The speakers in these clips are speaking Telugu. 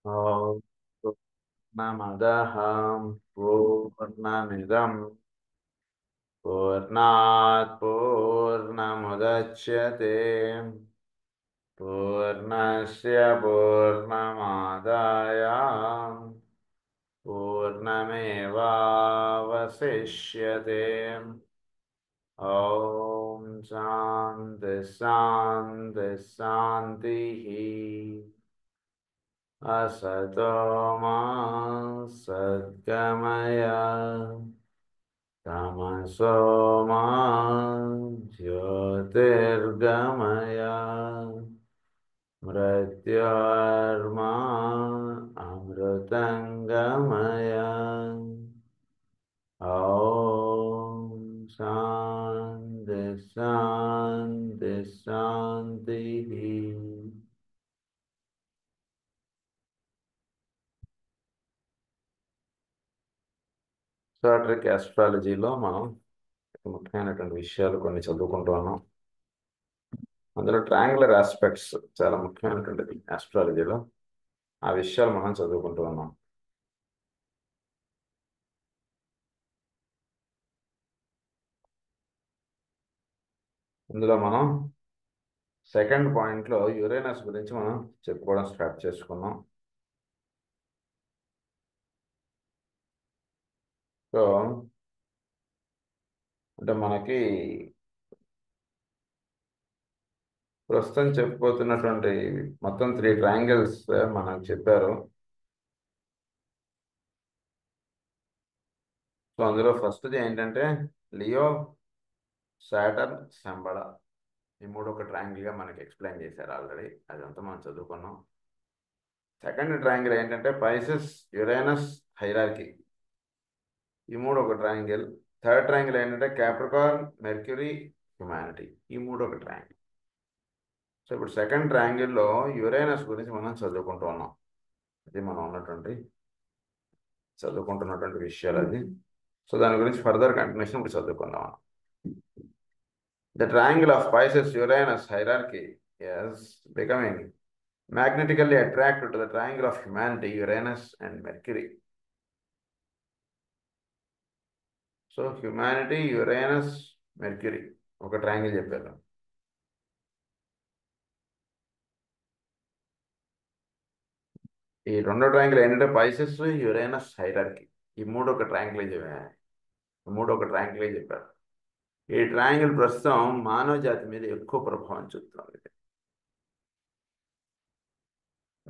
ॐ पूर्णमदः पूर्णमिदं पूर्णात् पूर्णमुदच्यते पूर्णस्य पूर्णमादाय पूर्णमेवावशिष्यते ॐ शान्ति शान्ति शान्तिः असतो मा सद्गमय तमसो मा ज्योतिर्गमय मृत्योर्मा अमृतङ्गमय ॐ शान्ति शान्ति शान्तिः స్టార్ట్రిక్ ఆస్ట్రాలజీలో మనం ముఖ్యమైనటువంటి విషయాలు కొన్ని చదువుకుంటూ ఉన్నాం. అందులో ట్రయాంగులర్ ఆస్పెక్ట్స్ చాలా ముఖ్యమైనటువంటిది ఆస్ట్రాలజీలో. ఆ విషయాలు మనం చదువుకుంటూ ఉన్నాం. ఇందులో మనం సెకండ్ పాయింట్లో యురేనస్ గురించి మనం చెప్పుకోవడం స్టార్ట్ చేసుకున్నాం. సో అంటే మనకి ప్రస్తుతం చెప్పబోతున్నటువంటి మొత్తం 3 ట్రయాంగిల్స్ మనకు చెప్పారు. సో అందులో ఫస్ట్ది ఏంటంటే లియో, సాటర్న్, శంబళ. ఈ మూడు ఒక ట్రయాంగిల్గా మనకి ఎక్స్ప్లెయిన్ చేశారు ఆల్రెడీ. అదంతా మనం చదువుకున్నాం. సెకండ్ ట్రయాంగిల్ ఏంటంటే పైసెస్, యురేనస్, హైరార్కీ. ఈ మూడు ఒక ట్రయాంగిల్. థర్డ్ ట్రయాంగిల్ ఏంటంటే క్యాప్రికార్న్, మెర్క్యూరీ, హ్యుమానిటీ. ఈ మూడు ఒక ట్రయాంగిల్. సో ఇప్పుడు సెకండ్ ట్రయాంగిల్లో యురేనస్ గురించి మనం చదువుకుంటూ ఉన్నాం. అది మనం చదువుకుంటున్నటువంటి విషయాలు అది. సో దాని గురించి ఫర్దర్ కంటిన్యూషన్ ఇప్పుడు చదువుకుందాం. The triangle of Pisces Uranus hierarchy is becoming magnetically attracted to the triangle of humanity, Uranus and Mercury. So humanity, Uranus, Mercury ఒక ట్రయాంగిల్ చెప్పారు. ఈ రెండో ట్రయాంగిల్ ఏంటంటే పైసెస్, యురేనస్, హైరార్కీ. ఈ మూడు ఒక ట్రయాంగిల్ చెప్పారు. ఈ ట్రయాంగిల్ ప్రస్తుతం మానవ జాతి మీద ఎక్కువ ప్రభావం చూపుతుంది.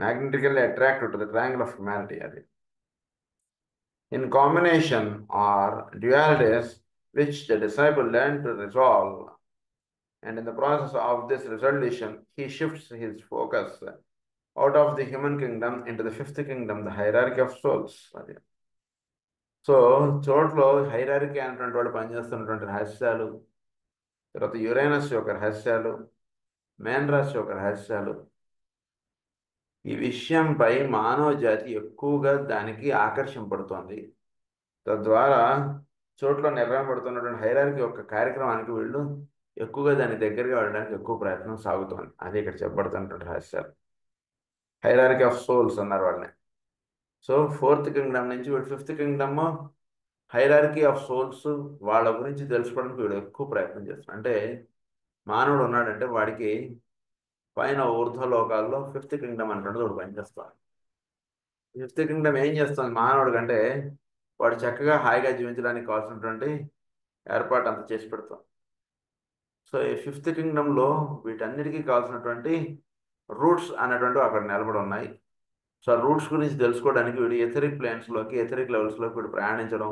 మ్యాగ్నెటికల్లీ attracted to the triangle of humanity. అది in combination or dualities which the disciple learned to resolve, and in the process of this resolution he shifts his focus out of the human kingdom into the fifth kingdom, the hierarchy of souls. So చోట్లో హైరార్కీ అనేటువంటి వాళ్ళు పనిచేస్తున్నటువంటి రహస్యాలు, తర్వాత యురేనస్ యొక్క రహస్యాలు, మేన్ రాశి యొక్క రహస్యాలు, ఈ విషయంపై మానవ జాతి ఎక్కువగా దానికి ఆకర్షింపడుతోంది. తద్వారా చోట్ల నిర్వహింపబడుతున్నటువంటి హైరార్కీ యొక్క కార్యక్రమానికి వీళ్ళు ఎక్కువగా దాని దగ్గరగా వెళ్ళడానికి ఎక్కువ ప్రయత్నం సాగుతోంది. అది ఇక్కడ చెప్పబడుతున్నటువంటి రహస్యాలు. హైరార్కీ ఆఫ్ సోల్స్ అన్నారు వాళ్ళని. సో ఫోర్త్ కింగ్డమ్ నుంచి వీడు fifth Kingdom, hierarchy of souls, వాళ్ళ గురించి తెలుసుకోవడానికి వీడు ఎక్కువ ప్రయత్నం చేస్తున్నాడు. అంటే మానవుడు ఉన్నాడంటే వాడికి పైన ఊర్ధ్వలోకాల్లో ఫిఫ్త్ కింగ్డమ్ అంటున్నది వాడు పనిచేస్తాడు. ఫిఫ్త్ కింగ్డమ్ ఏం చేస్తుంది మానవుడి కంటే, వాడు చక్కగా హాయిగా జీవించడానికి కావాల్సినటువంటి ఏర్పాటు అంత చేసి పెడతాం. సో ఈ ఫిఫ్త్ కింగ్డమ్లో వీటన్నిటికీ కావాల్సినటువంటి రూట్స్ అనేటువంటివి అక్కడ నిలబడి ఉన్నాయి. సో ఆ రూట్స్ గురించి తెలుసుకోవడానికి వీడు ఎథరిక్ ప్లేన్స్లోకి, ఎథరిక్ లెవెల్స్లోకి వీడు ప్రయాణించడం,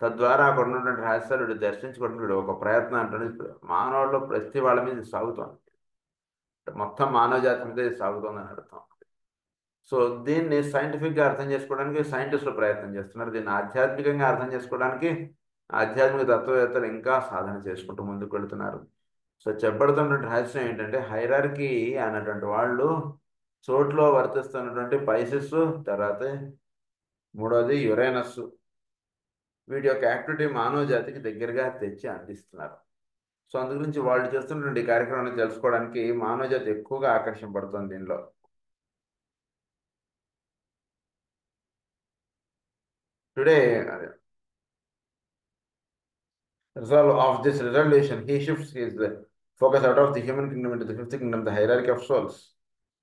తద్వారా అక్కడ ఉన్నటువంటి రహస్యాలు వీడు దర్శించుకోవడానికి వీడు ఒక ప్రయత్నం అంటే మానవుల్లో ప్రతి వాళ్ళ మీద సాగుతోంది. మొత్తం మానవ జాతి మీద సాగుతోందని అర్థం. సో దీన్ని సైంటిఫిక్గా అర్థం చేసుకోవడానికి సైంటిస్టులు ప్రయత్నం చేస్తున్నారు. దీన్ని ఆధ్యాత్మికంగా అర్థం చేసుకోవడానికి ఆధ్యాత్మిక తత్వవేత్తలు ఇంకా సాధన చేసుకుంటూ ముందుకు వెళుతున్నారు. సో చెప్పబడుతున్నటువంటి రహస్యం ఏంటంటే హైరార్కీ అన్నటువంటి వాళ్ళు చోట్లో వర్తిస్తున్నటువంటి పైసెస్, తర్వాత మూడోది యురేనస్, వీటి యొక్క యాక్టివిటీ మానవ జాతికి దగ్గరగా తెచ్చి అందిస్తున్నారు. సో అందు గురించి వాళ్ళు చేస్తున్నటువంటి కార్యక్రమాన్ని తెలుసుకోవడానికి మానవ జాతి ఎక్కువగా ఆకర్షింపబడుతుంది దీనిలో. Today, resolve of this resolution, he shifts his focus out of the human kingdom into the fifth kingdom, the hierarchy of souls.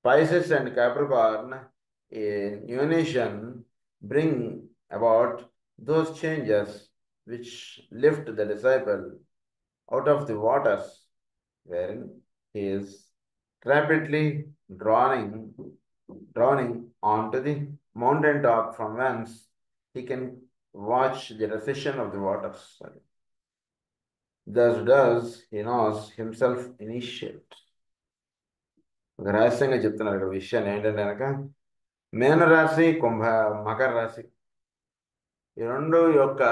Pisces and Capricorn in unison bring about those changes which lift the disciple out of the waters wherein he is rapidly drowning onto the mountain top from whence he can watch the recession of the waters. Thus does he knows himself initiate. ఒక రహస్యంగా చెప్తున్నారు ఇక్కడ విషయాన్ని ఏంటంటే కనుక మీనరాశి మకర రాశి ఈ రెండు యొక్క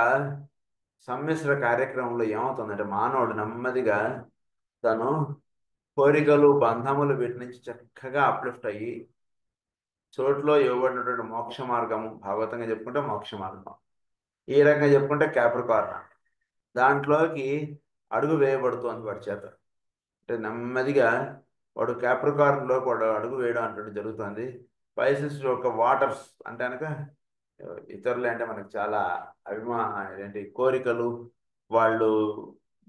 సమ్మిశ్ర కార్యక్రమంలో ఏమవుతుందంటే మానవుడు నెమ్మదిగా తను కోరికలు బంధములు వీటి నుంచి చక్కగా అప్లిఫ్ట్ అయ్యి చోట్లో ఇవ్వబడినటువంటి మోక్ష మార్గము భాగవతంగా చెప్పుకుంటే మోక్ష మార్గం ఈ రకంగా చెప్పుకుంటే క్యాప్రికార్న్ దాంట్లోకి అడుగు వేయబడుతోంది వాడి చేత అంటే నెమ్మదిగా వాడు క్యాప్రికార్న్లో వాడు అడుగు వేయడం అంటే జరుగుతుంది. స్పైసెస్ యొక్క వాటర్స్ అంటే కనుక ఇతరులు అంటే మనకు చాలా ఏంటి కోరికలు వాళ్ళు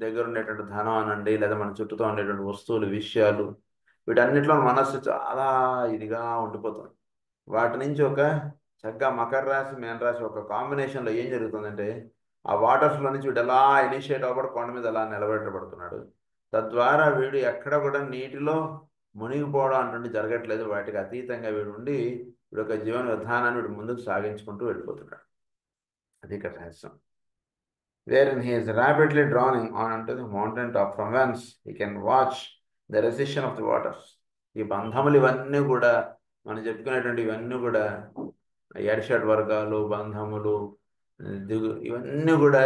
దగ్గర ఉండేటువంటి ధనం అనండి లేదా మన చుట్టూతో ఉండేటువంటి వస్తువులు విషయాలు వీటన్నిటిలో మనస్సు చాలా ఇదిగా ఉండిపోతుంది. వాటి నుంచి ఒక చక్కగా మకర రాశి మీన రాశి ఒక కాంబినేషన్లో ఏం జరుగుతుందంటే ఆ వాటర్స్లో నుంచి వీడు ఎలా ఇనిషియేట్ అవ్వబడి కొండ మీద అలా నిలబెట్టబడుతున్నాడు. తద్వారా వీడు ఎక్కడ కూడా నీటిలో మునిగిపోవడం అంటుంటే జరగట్లేదు. వాటికి అతీతంగా వీడు ఉండి వీడు ఒక జీవన విధానాన్ని వీడు ముందుకు సాగించుకుంటూ వెళ్ళిపోతున్నాడు. అది ఇక్కడ రహస్యం. Wherein he is rapidly drowning onto the mountain top from whence he can watch the recession of the waters. ఈ బంధములు ఇవన్నీ కూడా మనం చెప్పుకునేటువంటి ఇవన్నీ కూడా ఎడషడ్ వర్గాలు బంధములు ఇవన్నీ కూడా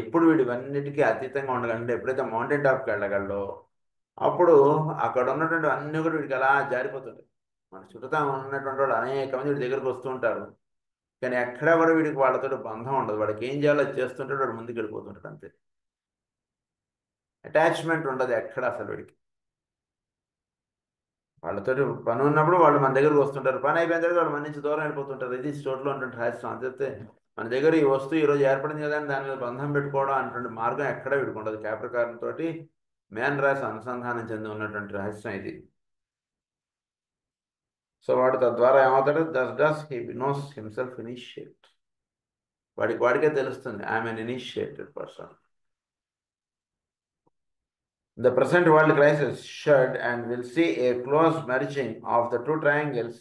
ఎప్పుడు వీడు ఇవన్నిటికీ అతీతంగా ఉండగలంటే ఎప్పుడైతే మౌంటైన్ టాప్కి వెళ్ళగలడో అప్పుడు అక్కడ ఉన్నటువంటి అన్నీ కూడా వీడికి అలా జారిపోతుంది. మన చుట్టూ ఉన్నటువంటి వాళ్ళు అనేక మంది వీడి దగ్గరకు వస్తూ ఉంటారు కానీ ఎక్కడా కూడా వీడికి వాళ్ళతో బంధం ఉండదు. వాడికి ఏం చేయాలో అది చేస్తుంటాడు, వాడు ముందుకు వెళ్ళిపోతుంటాడు అంతే. అటాచ్మెంట్ ఉండదు ఎక్కడ అసలు వీడికి. వాళ్ళతో పని ఉన్నప్పుడు వాళ్ళు మన దగ్గరకు వస్తుంటారు, పని అయిపోయిన తర్వాత వాళ్ళు మన నుంచి దూరం వెళ్ళిపోతుంటారు. ఇది చోట్ల ఉంటుంది రహస్యం. అంతే మన దగ్గర ఈ వస్తువు ఈరోజు ఏర్పడింది కదా అని దాని మీద బంధం పెట్టుకోవడం అటువంటి మార్గం ఎక్కడ వీడికి ఉండదు. క్యాప్రికార్న్ తోటి మీన రాశి అనుసంధానం చెంది ఉన్నటువంటి రహస్యం ఇది. సో వాడు తద్వారా ఏమవుతాడు, does he knows himself initiate. వాడికే తెలుస్తుంది I'm N initiated person. The present world crisis should and will see a close merging of the two triangles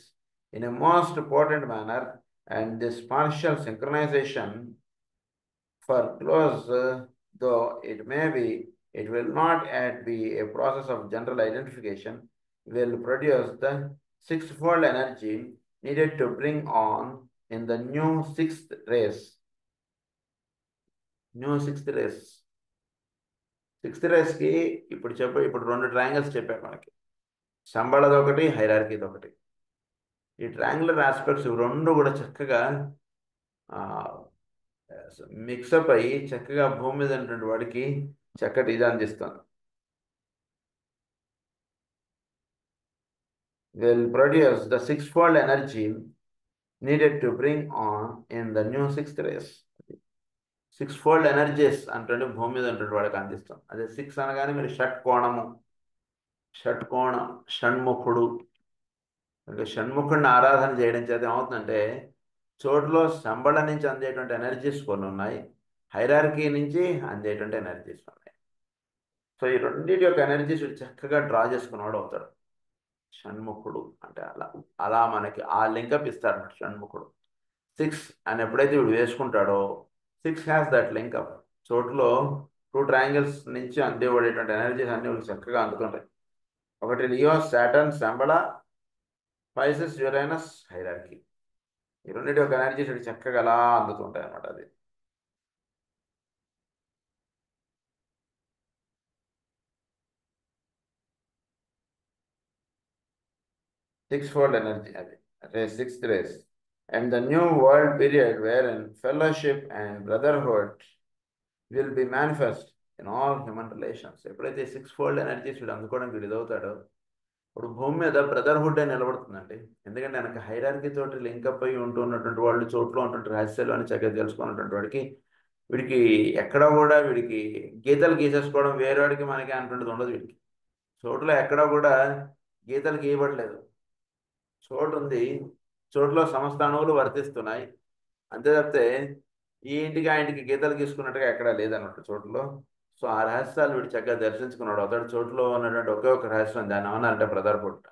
in a most potent manner, and this partial synchronization, for close though it may be, it will not yet be a process of general identification, will produce the sixfold energy needed to bring on in the new sixth race. Sixth రేస్కి ఇప్పుడు రెండు ట్రయాంగిల్స్ చెప్పారు మనకి. శంబళది ఒకటి, హైరార్కీది ఒకటి. ఈ ట్రయాంగులర్ ఆస్పెక్ట్స్ రెండు కూడా చక్కగా మిక్సప్ అయ్యి చక్కగా భూమి మీద ఉన్నటువంటి వాడికి చక్కటి ఇది అందిస్తుంది. will produce the sixfold energy needed to bring on in the new sixth race. Sixfold energies అంటే భూమి మీద ఉంటుంది వాడికి అందిస్తాం. అదే సిక్స్ అనగానే మీరు షణ్ముఖుడు అంటే షణ్ముఖుడిని ఆరాధన చేయడం చేత ఏమవుతుందంటే చోటులో శంబళ నుంచి అందేటువంటి ఎనర్జీస్ కొన్ని ఉన్నాయి, హైరార్కీ నుంచి అందేటువంటి ఎనర్జీస్ ఉన్నాయి. సో ఈ రెండింటి యొక్క ఎనర్జీస్ చక్కగా డ్రా చేసుకున్నవాడు అవుతాడు షణ్ముఖుడు. అంటే అలా మనకి ఆ లింకప్ ఇస్తాడు షణ్ముఖుడు. 6 అని ఎప్పుడైతే వీడు వేసుకుంటాడో 6 హ్యాస్ దట్ లింకప్. చోట్లో 2 ట్రయాంగిల్స్ నుంచి అందేబడేటువంటి ఎనర్జీస్ అన్ని చక్కగా అందుతుంటాయి. ఒకటి Leo, Saturn, Shambhala, Pisces, Uranus, hierarchy. ఈ రెండింటి యొక్క ఎనర్జీస్ చక్కగా అలా అందుతుంటాయి అన్నమాట. అది sixfold energy, race, sixth race. And the new world period wherein fellowship and brotherhood will be manifest in all human relations. ఎప్పుడైతే 6 fold ఎనర్జీస్ వీడు అందుకోవడానికి వీడు ఇదవుతాడో ఇప్పుడు భూమి మీద బ్రదర్హుడ్ అని నిలబడుతుందండి. ఎందుకంటే వెనక హైరార్కీ తోటి లింకప్ అయి ఉంటున్నటువంటి వాళ్ళు, చోట్ల ఉన్నటువంటి రహస్యాలు అని చక్కగా తెలుసుకున్నటువంటి వాడికి, వీడికి ఎక్కడ కూడా వీడికి గీతలు గీసేసుకోవడం వేరే వాడికి మనకి అటువంటిది ఉండదు. వీడికి చోట్ల ఎక్కడ కూడా గీతలు గీయబడలేదు. చోటు ఉంది, చోటులో సమస్త అణువులు వర్తిస్తున్నాయి. అంతే తప్పితే ఈ ఇంటికి ఆ ఇంటికి గీతలు గీసుకున్నట్టుగా ఎక్కడా లేదన్నట్టు చోటులో. సో ఆ రహస్యాలు వీడు చక్కగా దర్శించుకున్నాడు. అతడు చోటులో ఉన్నటువంటి ఒకే ఒక రహస్యం, దాన్ని ఏమన్నారంటే బ్రదర్హుడ్.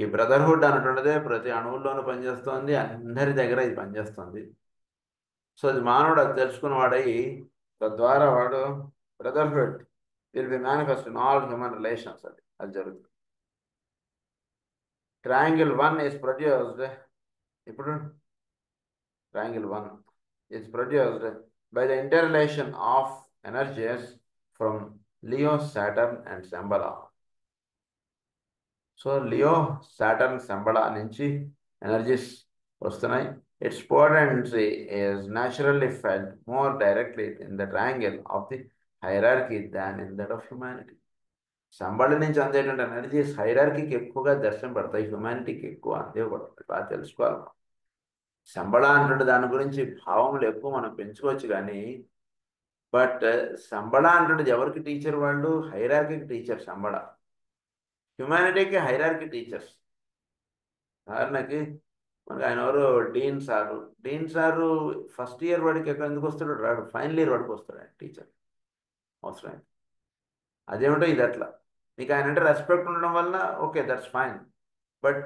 ఈ బ్రదర్హుడ్ అన్నటువంటిదే ప్రతి అణువుల్లోనూ పనిచేస్తుంది, అందరి దగ్గర ఇది పనిచేస్తుంది. సో అది మానవుడు అది తెలుసుకున్నవాడై, తద్వారా వాడు brotherhood will be manifest in all human relations. అది అది జరుగుతుంది. Triangle 1 is produced. ఇప్పుడు triangle 1 is produced by the interrelation of energies from Leo, Saturn and Shambhala. So Leo, Saturn, Shambhala నుంచి energies వస్తున్నాయి. Its potency is naturally felt more directly in the triangle of the hierarchy than in that of humanity. Shambhala నుంచి అందేటువంటి ఎనర్జీస్ హైరార్కీకి ఎక్కువగా దర్శనపడతాయి, హ్యుమానిటీకి ఎక్కువ అందేపడతాయి. బాగా తెలుసుకోవాలి. శంబళ అంటే దాని గురించి భావములు ఎక్కువ మనం పెంచుకోవచ్చు, కానీ బట్ శంబళ అంటే ఎవరికి టీచర్? వాళ్ళు హైరార్కీకి టీచర్ శంబళ. హ్యుమానిటీకి హైరార్కీ టీచర్స్. ఉదాహరణకి మనకి ఆయన ఎవరు, dean sir. Dean sir first year వాడికి ఎక్కడ ఎందుకు వస్తాడు? రాడు. ఫైనల్ ఇయర్ వాడికి వస్తాడు ఆయన టీచర్, అవసరం. అదేమిటో ఇది అట్లా. మీకు ఆయన అంటే రెస్పెక్ట్ ఉండడం వల్ల okay, that's fine. But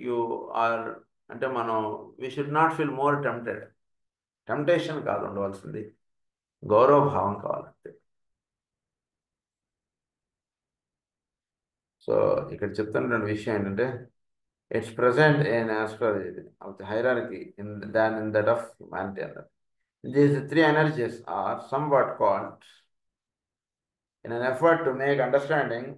you are అంటే మనం we should not feel more tempted. Temptation కాదు ఉండవలసింది, గౌరవ భావం కావాలంతే. సో ఇక్కడ చెప్తున్న విషయం ఏంటంటే, it's present in astrology of the hierarchy than in that of humanity అన్నారు. These three energies are somewhat called in an effort to make understanding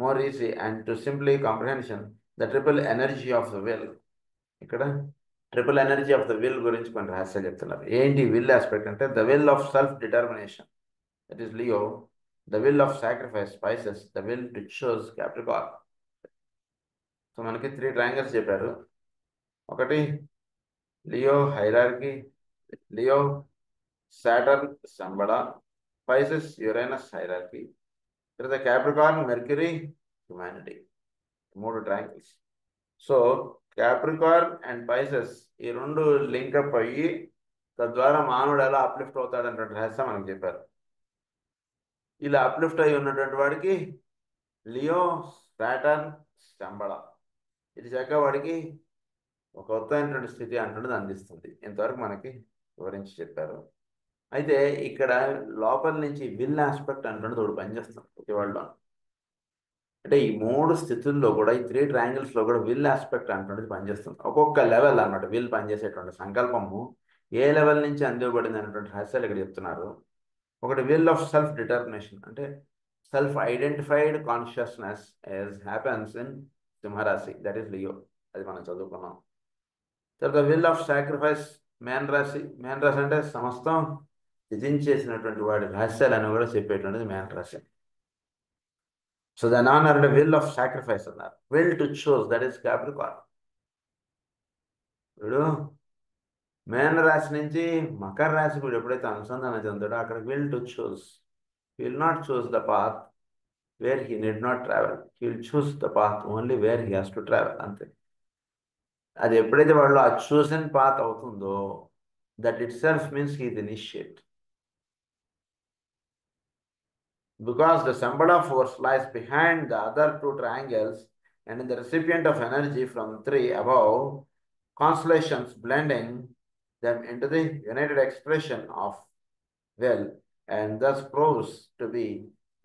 more easy and to simply comprehension the triple energy of the will. ఇక్కడ triple energy of the will గురించి కొన్ని రహస్యాలు చెప్తున్నారు. ఏంటి విల్ ఆస్పెక్ట్ అంటే, the will of self determination, that is Leo. The will of sacrifice Pisces, the will to choose Capricorn. So మనకి 3 ట్రయాంగిల్స్ చెప్పారు. ఒకటి Leo hierarchy, Leo Saturn Shambhala, Pisces Uranus hierarchy, తర్వాత Capricorn Mercury humanity. 3 triangles. So Capricorn and Pisces ఈ రెండు లింకప్ అయ్యి తద్వారా మానవుడు ఎలా అప్లిఫ్ట్ అవుతాడన్నటువంటి రహస్యం మనకు చెప్పారు. ఇలా అప్లిఫ్ట్ అయి ఉన్నటువంటి వాడికి లియో, సాటర్న్, శంబళ ఇది చక్కగా వాడికి ఒక కొత్తైనటువంటి స్థితి అంటున్నది అందిస్తుంది. ఇంతవరకు మనకి వివరించి చెప్పారు. అయితే ఇక్కడ లోపల నుంచి విల్ ఆస్పెక్ట్ అంటున్నది ఒకటి పనిచేస్తుంది ప్రతి వాళ్ళలో. అంటే ఈ 3 స్థితుల్లో కూడా, ఈ 3 ట్రయాంగిల్స్లో కూడా విల్ ఆస్పెక్ట్ అంటున్నది పనిచేస్తుంది. ఒక్కొక్క లెవెల్ అన్నమాట విల్ పనిచేసేటువంటి సంకల్పము ఏ లెవెల్ నుంచి అందివ్వబడింది అనేటువంటి రహస్యాలు ఇక్కడ చెప్తున్నారు. ఒకటి విల్ ఆఫ్ సెల్ఫ్ డిటర్మినేషన్, అంటే self identified consciousness as happens in సింహరాశి, దట్ ఈస్ లియో. అది మనం చదువుకున్నాం. తర్వాత విల్ ఆఫ్ సాక్రిఫైస్ మేన్ రాశి. మేన్ రాశి అంటే సమస్తం త్యజించేసినటువంటి వాడి రహస్యాలను కూడా చెప్పేటువంటిది మేన్ రాశి. సో దాని అన్నారు విల్ ఆఫ్ సాక్రిఫైస్ అన్నారు. Will to choose, that is Capricorn. ఇప్పుడు మేన రాశి నుంచి మకర రాశి కూడా ఎప్పుడైతే అనుసంధానం చెందాడో అక్కడ will to choose. He will not choose the path where he need not travel, he will choose the path only where he has to travel, అంతే. అది ఎప్పుడైతే వాళ్ళు ఆ చూసన్ పాత్ అవుతుందో, that it self means he the initiate. Because the Shambhala force lies behind the other 2 triangles and in the recipient of energy from 3 above constellations, blending them into the united expression of will, and thus proves to be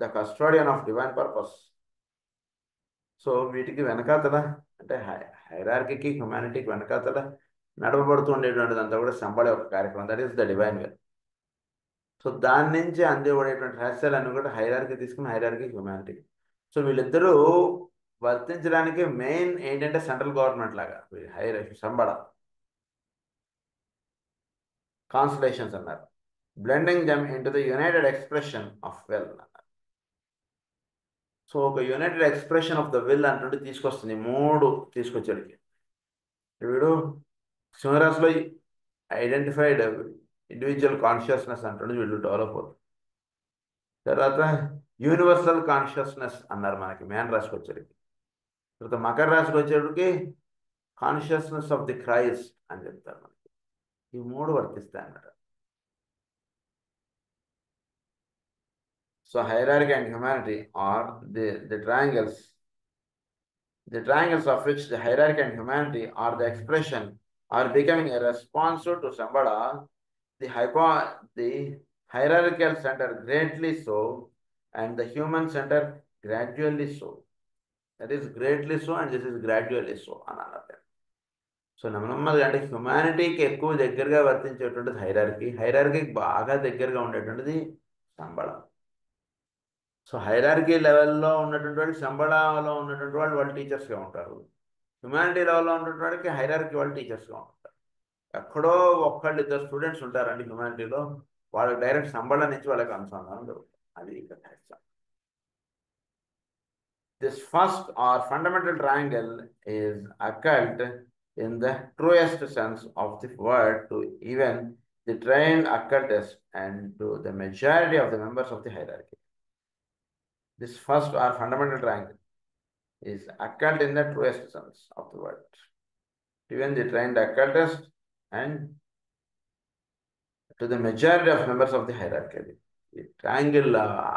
the custodian of divine purpose. So వీటికి వెనకాతల అంటే హైరార్కీకి హ్యుమానిటీకి వెనకాతల నడవబడుతూ ఉండేటువంటిది అంతా కూడా శంబళ యొక్క కార్యక్రమం, that is the divine will. So దాని నుంచి అందివ్వబడేటువంటి రహస్యాలన్నీ కూడా హైరార్కీ తీసుకుని హైరార్కీ హ్యుమానిటీ. సో వీళ్ళిద్దరూ వర్తించడానికి మెయిన్ ఏంటంటే సెంట్రల్ గవర్నమెంట్ లాగా శంబళ కాన్స్టలేషన్స్ అన్నారు. Blending them into the United expression of well అన్నారు. సో ఒక United expression of the will అంటే తీసుకొస్తుంది, మూడు తీసుకొచ్చాడికి. వీడు సింహరాశిలో ఐడెంటిఫైడ్ ఇండివిజువల్ కాన్షియస్నెస్ అంటుండే వీళ్ళు డెవలప్ అవుతుంది. తర్వాత యూనివర్సల్ కాన్షియస్నెస్ అన్నారు మనకి మేన్ రాశికి వచ్చేటికి. తర్వాత మకర రాశికి వచ్చేటికి కాన్షియస్నెస్ ఆఫ్ ది క్రైస్ట్ అని చెప్తారు మనకి. ఈ మూడు వర్తిస్తాయి అన్నమాట. So hierarchy and humanity are the triangles of which the hierarchy and humanity are the expression are becoming a response to Sambhala, the hierarchical center greatly so, and the human center gradually so. That is greatly so, and this is gradually so అని అన్నారు. సో నెమ్మదిగా అంటే హ్యుమానిటీకి ఎక్కువ దగ్గరగా వర్తించేటువంటిది హైరార్కీకి బాగా దగ్గరగా ఉండేటువంటిది సంబళం. సో హైరార్కీ లెవెల్లో ఉన్నటువంటి వాడికి సంబళంలో ఉన్నటువంటి వాళ్ళు టీచర్స్గా ఉంటారు. హ్యుమానిటీ లెవెల్లో ఉన్నటువంటి వాడికి హైరార్కీ వాళ్ళు టీచర్స్గా ఉంటారు. ఎక్కడో ఒక్కళ్ళు ఇద్దరు స్టూడెంట్స్ ఉంటారండి హ్యుమానిటీలో, వాళ్ళకి డైరెక్ట్ సంబళం నుంచి వాళ్ళకి అనుసంధానం దొరుకుతుంది. అది ఇక్కడ this first or fundamental triangle is occult in the truest sense of the word to even the trained occultist and to the majority of the members of the hierarchy. This first or fundamental triangle is occult in the truest sense of the word to even the trained occultist and to the majority of members of the hierarchy. The triangle,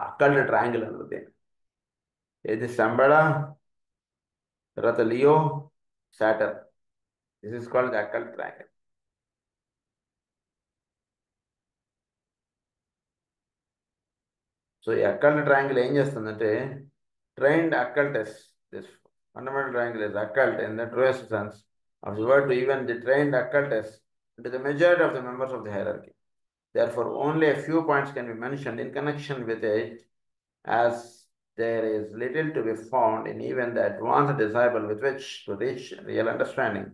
occult triangle అన్నది ఇది సంబళ, తర్వాత Leo, Saturn. This is called the occult triangle. So ఈ అకల్ట్ ట్రయాంగిల్ ఏం చేస్తుందంటే trained occultist, this fundamental triangle is occult in the truest sense of the word to even the trained occultist and to the majority of the members of the hierarchy. Therefore, only a few points can be mentioned in connection with it, as there is little to be found in even the advanced disciple with which to reach real understanding.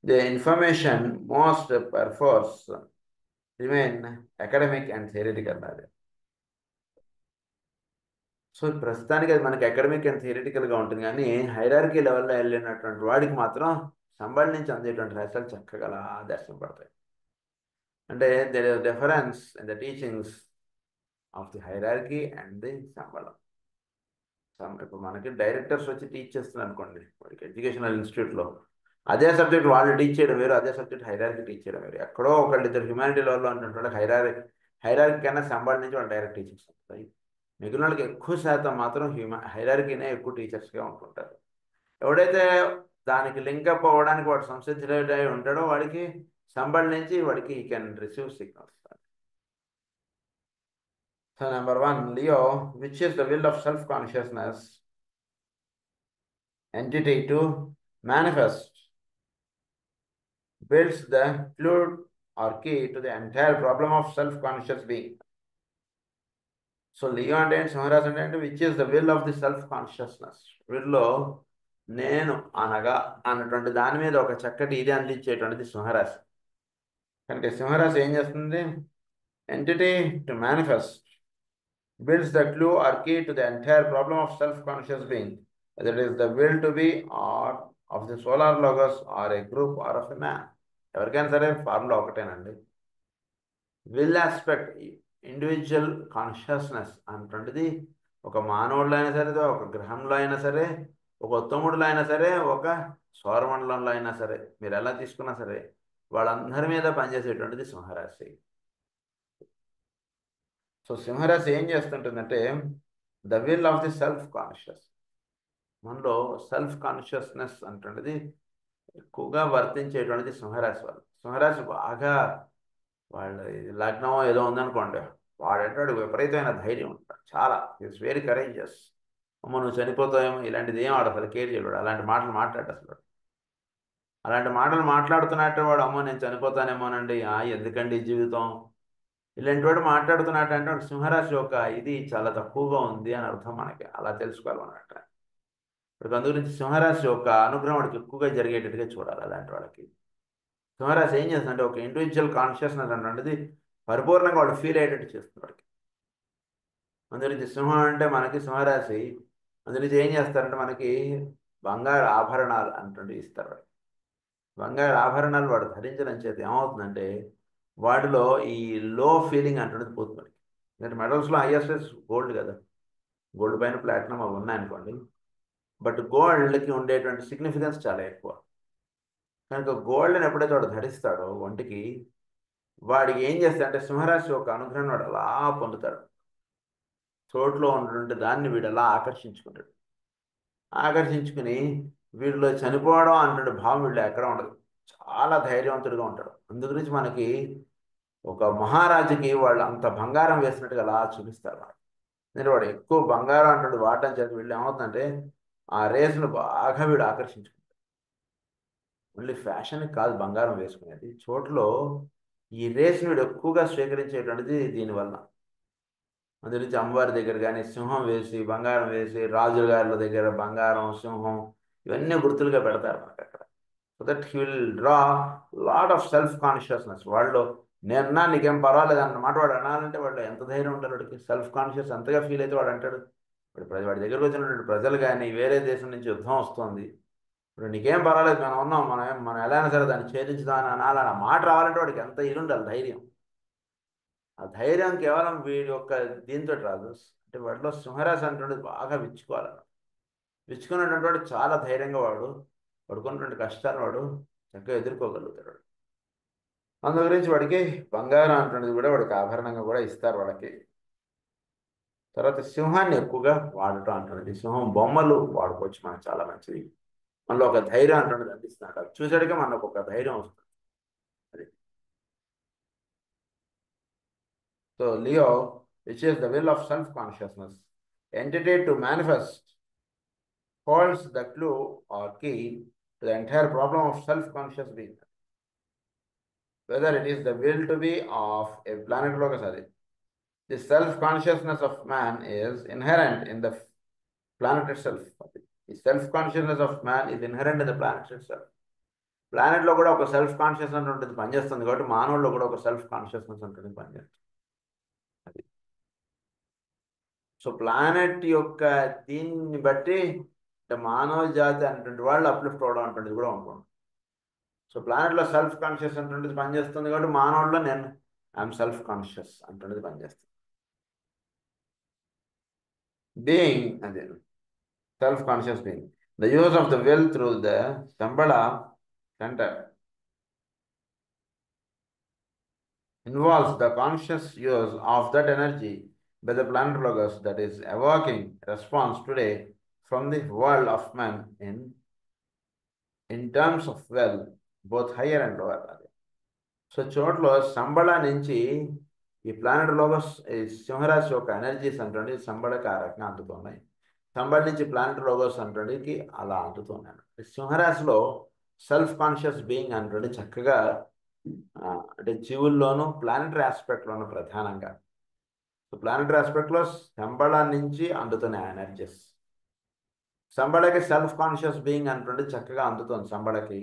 The information most perforce remain academic and theoretical. So ప్రస్తుతానికి అది మనకి అకాడమిక్ అండ్ థియరిటికల్గా ఉంటుంది, కానీ హైరార్కీ లెవెల్లో వెళ్ళినటువంటి వాడికి మాత్రం సంబళ నుంచి అందేటువంటి రహస్యాలు చక్కగా దర్శనపడతాయి. అంటే there is difference in the teachings of the hierarchy and the Shambhala. ఇప్పుడు మనకి డైరెక్టర్స్ వచ్చి టీచ్ చేస్తున్నారు అనుకోండి వాడికి ఎడ్యుకేషనల్ ఇన్స్టిట్యూట్లో, అదే సబ్జెక్ట్ వాళ్ళు టీచ్ చేయడం వేరు, అదే సబ్జెక్ట్ హైరార్కీ టీచ్ చేయడం వేరు. ఎక్కడో ఒకళ్ళు ఇద్దరు హ్యుమానిటీ లెవెల్లో ఉన్నటువంటి హైరార్కీ కన్నా సంబళ నుంచి వాళ్ళు డైరెక్ట్ టీచింగ్స్ వస్తాయి. మిగిలిన వాళ్ళకి ఎక్కువ శాతం మాత్రం హైరార్కీనే ఎక్కువ టీచర్స్గా ఉంటుంటారు. ఎవడైతే దానికి లింకప్ అవ్వడానికి వాడు సంసిద్ధుడై ఉంటాడో వాడికి సంబళ నుంచి వాడికి ఈ can receive signals. So number 1, Leo, which is the will of self-consciousness entity to manifest, builds the fluid or key to the entire problem of self-conscious being. So Leo అంటే సింహరాశి అంటే which is the will of the self consciousness. వీళ్ళలో నేను అనగా అన్నటువంటి దాని మీద ఒక చక్కటి ఇది అందించేటువంటిది సింహరాశి. కనుక సింహరాశి ఏం చేస్తుంది? Entity to manifest, builds the clue or key to the entire problem of self-conscious being, whether it is the will to be or of the solar logos or a group or of a man. ఎవరికైనా సరే ఫార్ములా ఒకటేనండి. విల్ ఆస్పెక్ట్, ఇండివిజువల్ కాన్షియస్నెస్ అంటుంటిది ఒక మానవుడిలో అయినా సరే, ఒక గ్రహంలో అయినా సరే, ఒక ఉత్తముడిలో అయినా సరే, ఒక సౌరమండలంలో అయినా సరే, మీరు ఎలా తీసుకున్నా సరే వాళ్ళందరి మీద పనిచేసేటువంటిది సింహరాశి. సో సింహరాశి ఏం చేస్తుంటుందంటే the will of the self conscious. మనలో సెల్ఫ్ కాన్షియస్నెస్ అంటున్నది ఎక్కువగా వర్తించేటువంటిది సింహరాశి వాళ్ళు. సింహరాశి బాగా వాళ్ళ లగ్నం ఏదో ఉందనుకోండి, వాడంటాడు విపరీతమైన ధైర్యం ఉంటాడు, చాలా ఇట్స్ వెరీ కరేజియస్. అమ్మ నువ్వు చనిపోతావేమో ఇలాంటిది ఏం ఆడు అసలు కేర్ చేయడు, అలాంటి మాటలు మాట్లాడు. అసలు అలాంటి మాటలు మాట్లాడుతున్నట్టు వాడు అమ్మో నేను చనిపోతానేమోనండి, ఎందుకండి ఈ జీవితం, ఇలాంటి వాడు మాట్లాడుతున్నట్టు అంటే వాడు సింహరాశి యొక్క ఇది చాలా తక్కువగా ఉంది అని అర్థం. మనకి అలా తెలుసుకోవాలన్నట్టు. ఇప్పుడు అందు గురించి సింహరాశి యొక్క అనుగ్రహం వాడికి ఎక్కువగా జరిగేటట్టుగా చూడాలి. అలాంటి వాళ్ళకి సింహరాశి ఏం చేస్తుందంటే ఒక ఇండివిజువల్ కాన్షియస్నెస్ అనేది పరిపూర్ణంగా వాడు ఫీల్ అయ్యేటట్టు చేస్తుంది వాడికి. అందు గురించి సింహం అంటే మనకి సింహరాశి అందులో ఏం చేస్తారంటే మనకి బంగారు ఆభరణాలు అంటుంటే ఇస్తారు వాడు. బంగారు ఆభరణాలు వాడు ధరించడం చేత ఏమవుతుందంటే వాడిలో ఈ లో ఫీలింగ్ అంటున్నది పోతుంది మనకి. ఎందుకంటే మెడల్స్లో హైయెస్ట్ గోల్డ్ కదా, గోల్డ్ పైన ప్లాటినం అవి ఉన్నాయనుకోండి, బట్ గోల్డ్కి ఉండేటువంటి సిగ్నిఫికెన్స్ చాలా ఎక్కువ. కనుక గోల్డ్ని ఎప్పుడైతే వాడు ధరిస్తాడో ఒంటికి, వాడికి ఏం చేస్తాడంటే సింహరాశి యొక్క అనుగ్రహం వాడు అలా పొందుతాడు. చోట్లో ఉన్నటువంటి దాన్ని వీడు అలా ఆకర్షించుకుంటాడు. ఆకర్షించుకుని వీడిలో చనిపోవడం అంటే భావం వీళ్ళు ఎక్కడ ఉండదు. చాలా ధైర్యవంతుడిగా ఉంటాడు. అందు గురించి మనకి ఒక మహారాజుకి వాళ్ళు అంత బంగారం వేసినట్టుగా అలా చూపిస్తారు మనకి. నేను వాడు ఎక్కువ బంగారం అంటాడు వాడటం చేత వీళ్ళు ఏమవుతుందంటే ఆ రేసును బాగా వీడు ఆకర్షించుకుంటాడు. ఓన్లీ ఫ్యాషన్ కాదు బంగారం వేసుకునేది, చోట్లో ఈ రేస్ని వీడు ఎక్కువగా స్వీకరించేటువంటిది దీనివల్ల. అందు నుంచి అమ్మవారి దగ్గర కానీ సింహం వేసి బంగారం వేసి, రాజుగారుల దగ్గర బంగారం సింహం ఇవన్నీ గుర్తులుగా పెడతారు మనకు అక్కడ. So that he will draw lot of self consciousness. వాళ్ళు నేనున్నా నీకేం పర్వాలేదు అన్నమాట వాడు అనాలంటే వాడు ఎంత ధైర్యం ఉంటాడు వాడికి. సెల్ఫ్ కాన్షియస్ ఎంతగా ఫీల్ అయితే వాడు అంటాడు. వాడి దగ్గరకు వచ్చినటువంటి ప్రజలు కానీ వేరే దేశం నుంచి యుద్ధం వస్తుంది, ఇప్పుడు నీకేం పర్వాలేదు మనం ఉన్నాం, మనం ఎలా అయినా సరే దాన్ని ఛేదించుదామని అనాలని ఆ మాట రావాలంటే వాడికి ఎంత ఇది ఉండాలి ధైర్యం. ఆ ధైర్యం కేవలం వీడి యొక్క దీంతో రాదు. అంటే వాడిలో సింహరాశి అంటున్నది బాగా విచ్చుకోవాలి. విచ్చుకున్నటువంటి వాడు చాలా ధైర్యంగా వాడు పడుకున్నటువంటి కష్టాలు వాడు చక్కగా ఎదుర్కోగలుగుతాడు. అందు గురించి వాడికి బంగారం అంటున్నది కూడా వాడికి ఆభరణంగా కూడా ఇస్తారు వాళ్ళకి. తర్వాత సింహాన్ని ఎక్కువగా వాడటం అంటున్నది, సింహం బొమ్మలు వాడుకోవచ్చు మనకు, చాలా మంచిది. మనలో ఒక ధైర్యం అంటున్నది అందిస్తున్నాడు. అది చూసాడుగా మనకు ఒక ధైర్యం వస్తుంది. అది so Leo, which is the will of self consciousness entity to manifest, holds the clue or key to the entire problem of self-conscious being. Whether it is the will to be of a planet locus, the self-consciousness of man is inherent in the planet itself. The self-consciousness of man is inherent in the planet itself. ప్లానెట్లో కూడా ఒక సెల్ఫ్ కాన్షియస్నెస్ ఉంటుంది పనిచేస్తుంది, కాబట్టి మానవుల్లో కూడా ఒక సెల్ఫ్ కాన్షియస్నెస్ ఉంటుంది పనిచేస్తుంది. అది సో ప్లానెట్ యొక్క దీన్ని బట్టి అంటే మానవ జాతి అనేటువంటి వాళ్ళు అప్లిఫ్ట్ అవడం అంటుండేది కూడా ఉంటుంది. సో ప్లానెట్లో సెల్ఫ్ కాన్షియస్ అంటుండేది పనిచేస్తుంది, కాబట్టి మానవుల్లో నేను ఐఎమ్ సెల్ఫ్ కాన్షియస్ అంటుండేది పనిచేస్తుంది. బీయింగ్ అదే self conscious being, the use of the will through the Shambhala center involves the conscious use of that energy by the planet logos that is evoking response today from the world of men in terms of wealth, both higher and lower. So చోట్ల సంబళ నుంచి ఈ ప్లానెట్ లోగస్ ఈ సింహరాశి యొక్క ఎనర్జీస్ అంటే సంబళ కారకంగా అందుతున్నాయి. సంబళ నుంచి ప్లానెట్ లోగస్ అంటే అలా అందుతున్నాను. సింహరాశిలో సెల్ఫ్ కాన్షియస్ బీయింగ్ అంటే చక్కగా అంటే జీవుల్లోనూ ప్లానెటరీ ఆస్పెక్ట్లోనూ ప్రధానంగా. సో ప్లానెటరీ ఆస్పెక్ట్లో సంబళ నుంచి అందుతున్నాయి ఎనర్జీస్. సంబళకి సెల్ఫ్ కాన్షియస్ బీయింగ్ అంటే చక్కగా అందుతుంది సంబళకి.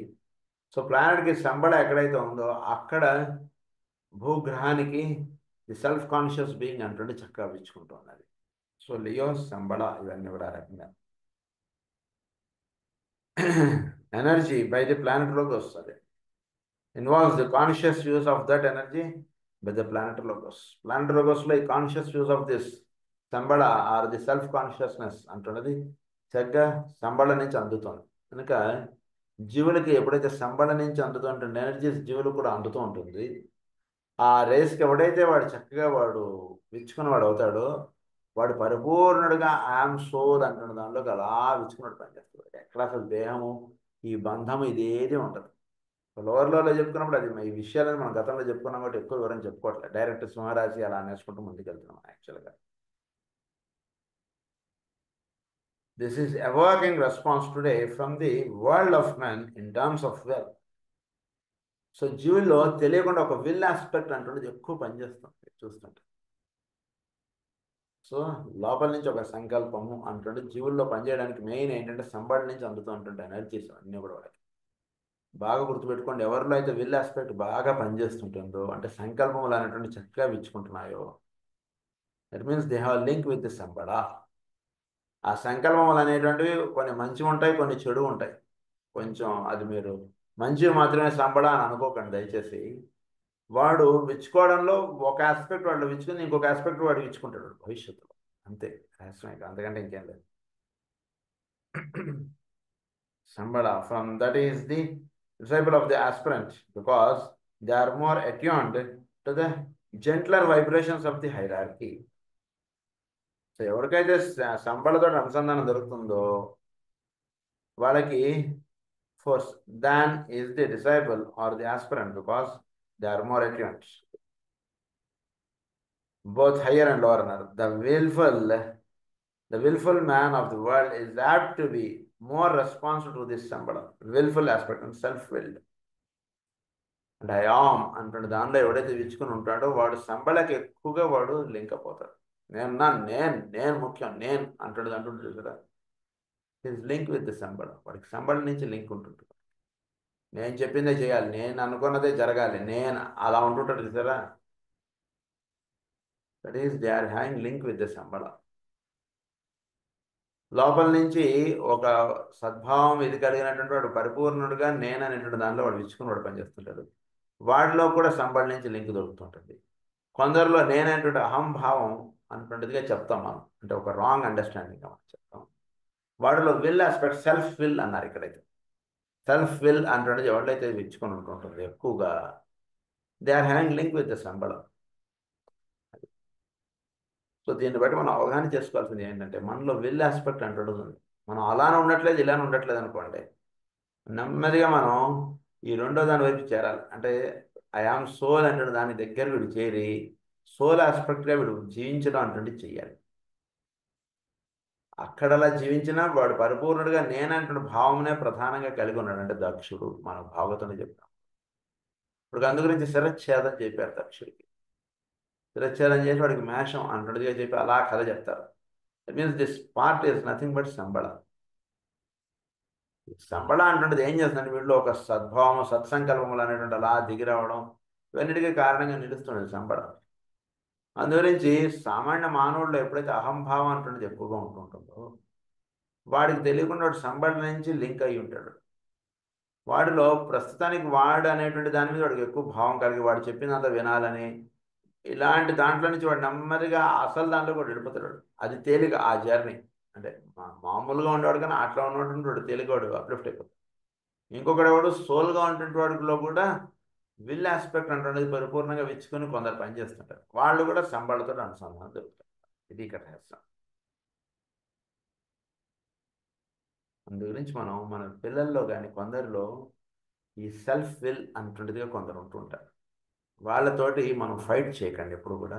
సో ప్లానెట్కి సంబళ ఎక్కడైతే ఉందో అక్కడ భూగ్రహానికి ది సెల్ఫ్ కాన్షియస్ బీయింగ్ అంటే చక్కగా ఇచ్చుకుంటున్నది. సో లియో సంబళ ఇవన్నీ కూడా రకంగా ఎనర్జీ బై ది ప్లానెట్లోకి వస్తుంది. Involves the conscious use of that energy by the planet logos. Planet లోగస్లో ఈ conscious use of this Shambhala or the self consciousness అంటున్నది చక్కగా సంబళ నుంచి అందుతుంది. కనుక జీవులకి ఎప్పుడైతే సంబళ నుంచి అందుతుంటే ఎనర్జీస్ జీవులకు కూడా అందుతూ ఉంటుంది. ఆ రేస్కి ఎవడైతే వాడు చక్కగా వాడు విచ్చుకున్నవాడు అవుతాడో వాడు పరిపూర్ణుడుగా ఐఎమ్ సోల్ అంటున్న దానిలోకి అలా విచ్చుకున్నాడు పనిచేస్తాడు. ఎక్కడ అసలు దేహము ఈ బంధము ఇదేది ఉండదు. లోవర్లో చెప్పుకున్నప్పుడు అది ఈ విషయాలను మనం గతంలో చెప్పుకున్నాం కాబట్టి ఎక్కువ వివరం చెప్పుకోవట్లేదు, డైరెక్ట్ సింహరాశి అలా నేర్చుకుంటూ ముందుకెళ్తున్నాం యాక్చువల్గా. This is evoking response today from the world of men in terms of wealth. So జీవుల్లో తెలియకుండా ఒక విల్ ఆస్పెక్ట్ అంటున్నది ఎక్కువ పనిచేస్తుంది చూస్తుంటే. సో లోపల నుంచి ఒక సంకల్పము అంటుంటే జీవుల్లో పనిచేయడానికి మెయిన్ ఏంటంటే సంబడి నుంచి అందుతూ ఉంటుంటే ఎనర్జీస్ అన్నీ కూడా వాళ్ళకి బాగా గుర్తుపెట్టుకోండి. ఎవరిలో అయితే విల్ ఆస్పెక్ట్ బాగా పనిచేస్తుంటుందో అంటే సంకల్పములు అనేటువంటి చక్కగా విచ్చుకుంటున్నాయో that means they have link with the Shambhala. ఆ సంకల్పములు అనేటువంటివి కొన్ని మంచి ఉంటాయి, కొన్ని చెడు ఉంటాయి. కొంచెం అది మీరు మంచివి మాత్రమే సంబడ అని అనుకోకండి దయచేసి. వాడు విచ్చుకోవడంలో ఒక ఆస్పెక్ట్ వాడు విచ్చుకుని ఇంకొక ఆస్పెక్ట్ వాడు విచ్చుకుంటాడు భవిష్యత్తులో. అంతే రహస్యం, అంతకంటే ఇంకేం లేదు. Sambala, from that is the disciple of the aspirant, because they are more attuned to the gentler vibrations of the hierarchy. So ఎవరికైతే సంబళతో అనుసంధానం దొరుకుతుందో వాళ్ళకి force than is the disciple or the aspirant, because they are more attuned. Both higher and lower అన్నారు. The willful man of the world is apt to be more responsive to this sambala, willful aspect and self-willed. అంటే అయామ్ అంటుండే దానిలో ఎవడైతే విచ్చుకుని ఉంటాడో వాడు సంబళకి ఎక్కువగా వాడు లింక్ అయిపోతాడు. నేను ముఖ్యం, నేను అంటుంటాడు కదా. హిస్ లింక్ విత్ ది సంబళ, వాడికి సంబళ నుంచి లింక్ ఉంటుంటుంది. నేను చెప్పిందే చేయాలి, నేను అనుకున్నదే జరగాలి, నేను అలా ఉంటుంటాడు చూసారా. That is they are having link with the Shambhala. లోపల నుంచి ఒక సద్భావం ఇది కలిగినటువంటి వాడు పరిపూర్ణుడుగా నేను అనేటువంటి దానిలో వాడు విచ్చుకుని వాడు పనిచేస్తుంటాడు. వాడిలో కూడా సంబళ నుంచి లింక్ దొరుకుతుంటుంది. కొందరిలో నేనేటువంటి అహంభావం అన్నటువంటిదిగా చెప్తాం మనం, అంటే ఒక రాంగ్ అండర్స్టాండింగ్ మనం చెప్తాం. వాడిలో విల్ ఆస్పెక్ట్, సెల్ఫ్ విల్ అన్నారు ఇక్కడైతే. సెల్ఫ్ విల్ అంటే ఎవరికైతే విచ్చుకొని ఉంటుంటుంది ఎక్కువగా, they are having link with the Shambhala. So దీన్ని బట్టి మనం అవగాహన చేసుకోవాల్సింది ఏంటంటే మనలో విల్ ఆస్పెక్ట్ అంటూ ఉంది. మనం అలానే ఉండట్లేదు, ఇలానే ఉండట్లేదు అనుకోండి, నెమ్మదిగా మనం ఈ రెండో దాని వైపు చేరాలి. అంటే ఐ ఆమ్ సోల్ అంటే దాని దగ్గర వీడు చేరి సోల్ ఆస్పెక్ట్గా వీడు జీవించడం అంటే చెయ్యాలి. అక్కడలా జీవించినా వాడు పరిపూర్ణుడిగా నేనంటున్న భావమునే ప్రధానంగా కలిగి ఉన్నాడు. అంటే దక్షుడు, మన భాగవతంలో చెప్పాం. ఇప్పుడు అందు గురించి శిరచ్ఛేదం చెప్పారు దక్షుడికి. శిరచ్ఛేదం చేసి వాడికి మేషం అంటుడిగా చెప్పి అలా కథ చెప్తారు. It means this part is nothing but Shambhala. Shambhala అంటుండేది ఏం చేస్తుందంటే వీళ్ళు ఒక సద్భావం, సత్సంకల్పములు అనేటువంటి అలా దిగి రావడం, ఇవన్నిటికీ కారణంగా నిలుస్తుంది సంబళ. అందుగురించి సామాన్య మానవుల్లో ఎప్పుడైతే అహంభావం అంటున్నది ఎక్కువగా ఉంటుంటుందో వాడికి తెలియకుండా వాడు సంబళ నుంచి లింక్ అయి ఉంటాడు. వాడిలో ప్రస్తుతానికి వాడు అనేటువంటి దాని మీద వాడికి ఎక్కువ భావం కలిగి వాడు చెప్పినంత వినాలని, ఇలాంటి దాంట్లో నుంచి వాడు నెమ్మదిగా అసలు దాంట్లో కూడా వెళ్ళిపోతాడు. అది తేలిక ఆ జర్నీ. అంటే మామూలుగా ఉండేవాడు కానీ అట్లా ఉన్నటువంటి వాడు తేలికవాడు అప్లిఫ్ట్ అయిపోతాడు. ఇంకొకటి వాడు సోల్గా ఉంటుంటే వాడిలో కూడా విల్ ఆస్పెక్ట్ అంటున్నది పరిపూర్ణంగా విచ్చుకొని కొందరు పనిచేస్తుంటారు. వాళ్ళు కూడా సంబళతో అనుసంధానం దొరుకుతారు. ఇది ఇక్కడ రహస్యం. అందు గురించి మనం మన పిల్లల్లో కానీ కొందరిలో ఈ సెల్ఫ్ విల్ అంటుండేదిగా కొందరు ఉంటుంటారు. వాళ్ళతోటి మనం ఫైట్ చేయకండి ఎప్పుడు కూడా.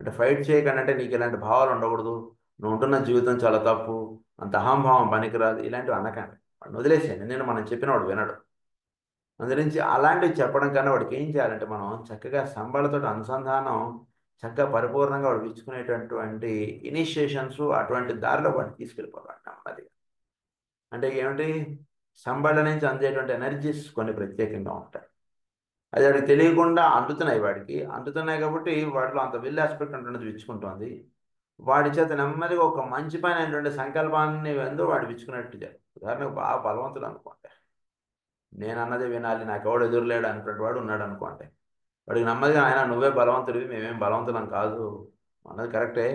అంటే ఫైట్ చేయకండి అంటే నీకు ఇలాంటి భావాలు ఉండకూడదు, నువ్వు ఉంటున్న జీవితం చాలా తప్పు, అంత అహంభావం పనికిరాదు, ఇలాంటివి అనకండి. వాడిని వదిలేసేయండి. నేను మనం చెప్పిన వాడు వినడు. అందుగురించి అలాంటివి చెప్పడం కన్నా వాడికి ఏం చేయాలంటే మనం చక్కగా సంబళతో అనుసంధానం చక్కగా పరిపూర్ణంగా వాడు ఇచ్చుకునేటటువంటి ఇనిషియేషన్స్ అటువంటి దారిలో వాడిని తీసుకెళ్ళిపోవాలి నెమ్మదిగా. అంటే ఏమిటి, సంబళ నుంచి అందేటువంటి ఎనర్జీస్ కొన్ని ప్రత్యేకంగా ఉంటాయి. అది వాడికి తెలియకుండా అందుతున్నాయి, వాడికి అందుతున్నాయి కాబట్టి వాటిలో అంత విల్ ఆస్పెక్ట్ అంటున్నది విచ్చుకుంటుంది. వాడి చేత నెమ్మదిగా ఒక మంచి పని అయినటువంటి సంకల్పాన్ని ఎందు వాడు విచ్చుకున్నట్టు చేయాలి. ఉదాహరణకు బాగా బలవంతుడు అనుకోండి, నేను అన్నది వినాలి, నాకు ఎవడు ఎదురులేడు అనేటువంటి వాడు ఉన్నాడు అనుకోండి, వాడికి నెమ్మదిగా ఆయన నువ్వే బలవంతుడివి, మేమేం బలవంతులం కాదు అన్నది కరెక్టే,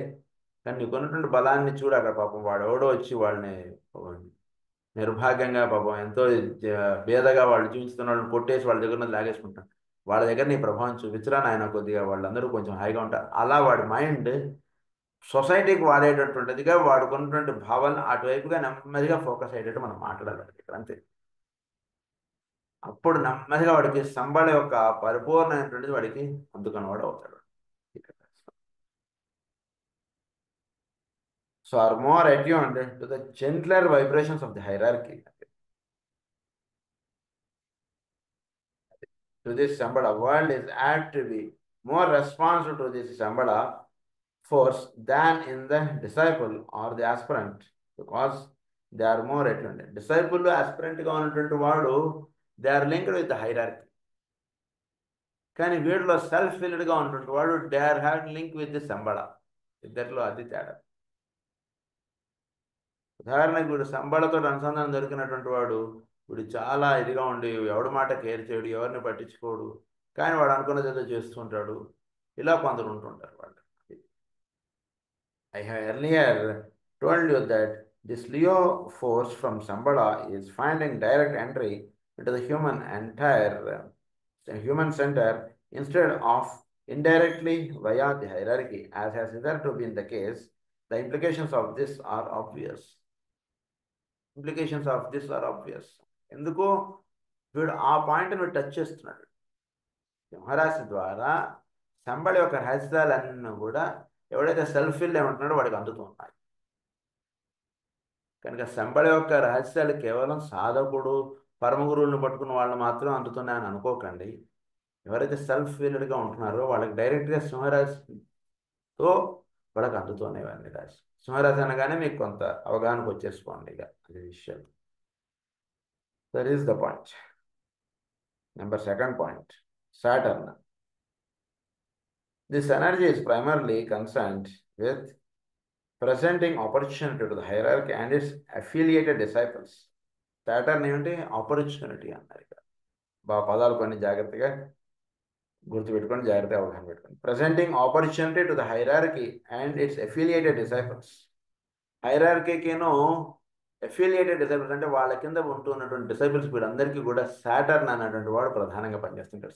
కానీ నీకు ఉన్నటువంటి బలాన్ని చూడు. అక్కడ పాపం వాడు ఎవడో వచ్చి వాళ్ళని నిర్భాగ్యంగా పాపం ఎంతో బేదగా వాళ్ళు జీవిస్తున్న వాళ్ళని కొట్టేసి వాళ్ళ దగ్గర ఉన్నది లాగేసుకుంటాం. వాళ్ళ దగ్గర నీ ప్రభావం చూపించరా నాయన, కొద్దిగా వాళ్ళందరూ కొంచెం హాయిగా ఉంటారు. అలా వాడి మైండ్ సొసైటీకి వాడేటటువంటిదిగా వాడుకున్నటువంటి భావన అటువైపుగా నెమ్మదిగా ఫోకస్ అయ్యేటట్టు మనం మాట్లాడాలి ఇక్కడ, అంతే. అప్పుడు నెమ్మదిగా వాడికి సంబళ యొక్క పరిపూర్ణమైనటువంటిది వాడికి అందుకున్నవాడు అవుతాడు. So are more attuned to the gentler vibrations of the hierarchy. To this Sambhala, world is apt to be more responsive to this Sambhala force than in the disciple or the aspirant, because they are more attuned. Disciple, aspirant గా ఉన్నటువంటి వాడు they are linked with the hierarchy. కానీ వీడిలో సెల్ఫ్ ఫిల్డ్గా ఉన్నటువంటి వాడు they are having link with the Sambhala. ఇద్దరిలో అది తేడా. ఉదాహరణకు వీడు సంబళతో అనుసంధానం దొరికినటువంటి వాడు వీడు చాలా ఇదిగా ఉండి ఎవడి మాట కేర్ చేయడు, ఎవరిని పట్టించుకోడు, కానీ వాడు అనుకున్నది ఏదో చేస్తుంటాడు. ఇలా కొందరు ఉంటుంటారు వాళ్ళు. I have earlier told you that this Leo force from Sambala is finding direct entry into the human center instead of indirectly via the hierarchy, as has hitherto been the case. The implications of this are obvious. ఎందుకు వీడు ఆ పాయింట్ని టచ్ చేస్తున్నాడు. సింహరాశి ద్వారా సంబళ యొక్క రహస్యాలన్నీ కూడా ఎవడైతే సెల్ఫ్ ఫిల్ ఏమంటున్నాడో వాడికి అందుతున్నాయి. కనుక సంబళ యొక్క రహస్యాలు కేవలం సాధకుడు పరమ గురువులను పట్టుకున్న వాళ్ళు మాత్రం అందుతున్నాయని అనుకోకండి. ఎవరైతే సెల్ఫ్ ఫిల్డ్గా ఉంటున్నారో వాళ్ళకి డైరెక్ట్గా సింహరాశితో వాళ్ళకి అందుతున్నాయి అన్ని రాశి. సింహరాశి అనగానే మీకు కొంత అవగాహనకు వచ్చేసుకోండి ఇక అది విషయం. That is the point. Number second point, Saturn. This energy is primarily concerned with presenting opportunity to the hierarchy and its affiliated disciples. Saturn ఏమిటి? ఆపర్చునిటీ అన్నారు. ఇక్కడ బాగా పదాలు కొన్ని జాగ్రత్తగా గుర్తుపెట్టుకొని జాగ్రత్తగా అవగాహన పెట్టుకోండి. Presenting opportunity to the hierarchy and its affiliated disciples. హైరార్కీకిను అఫిలియేటెడ్ డిసైపుల్స్ అంటే వాళ్ళ కింద ఉంటున్నటువంటి డిసైపుల్స్ వీళ్ళందరికీ కూడా సాటర్న్ అన్నటువంటి వాడు ప్రధానంగా పనిచేస్తుంటాడు.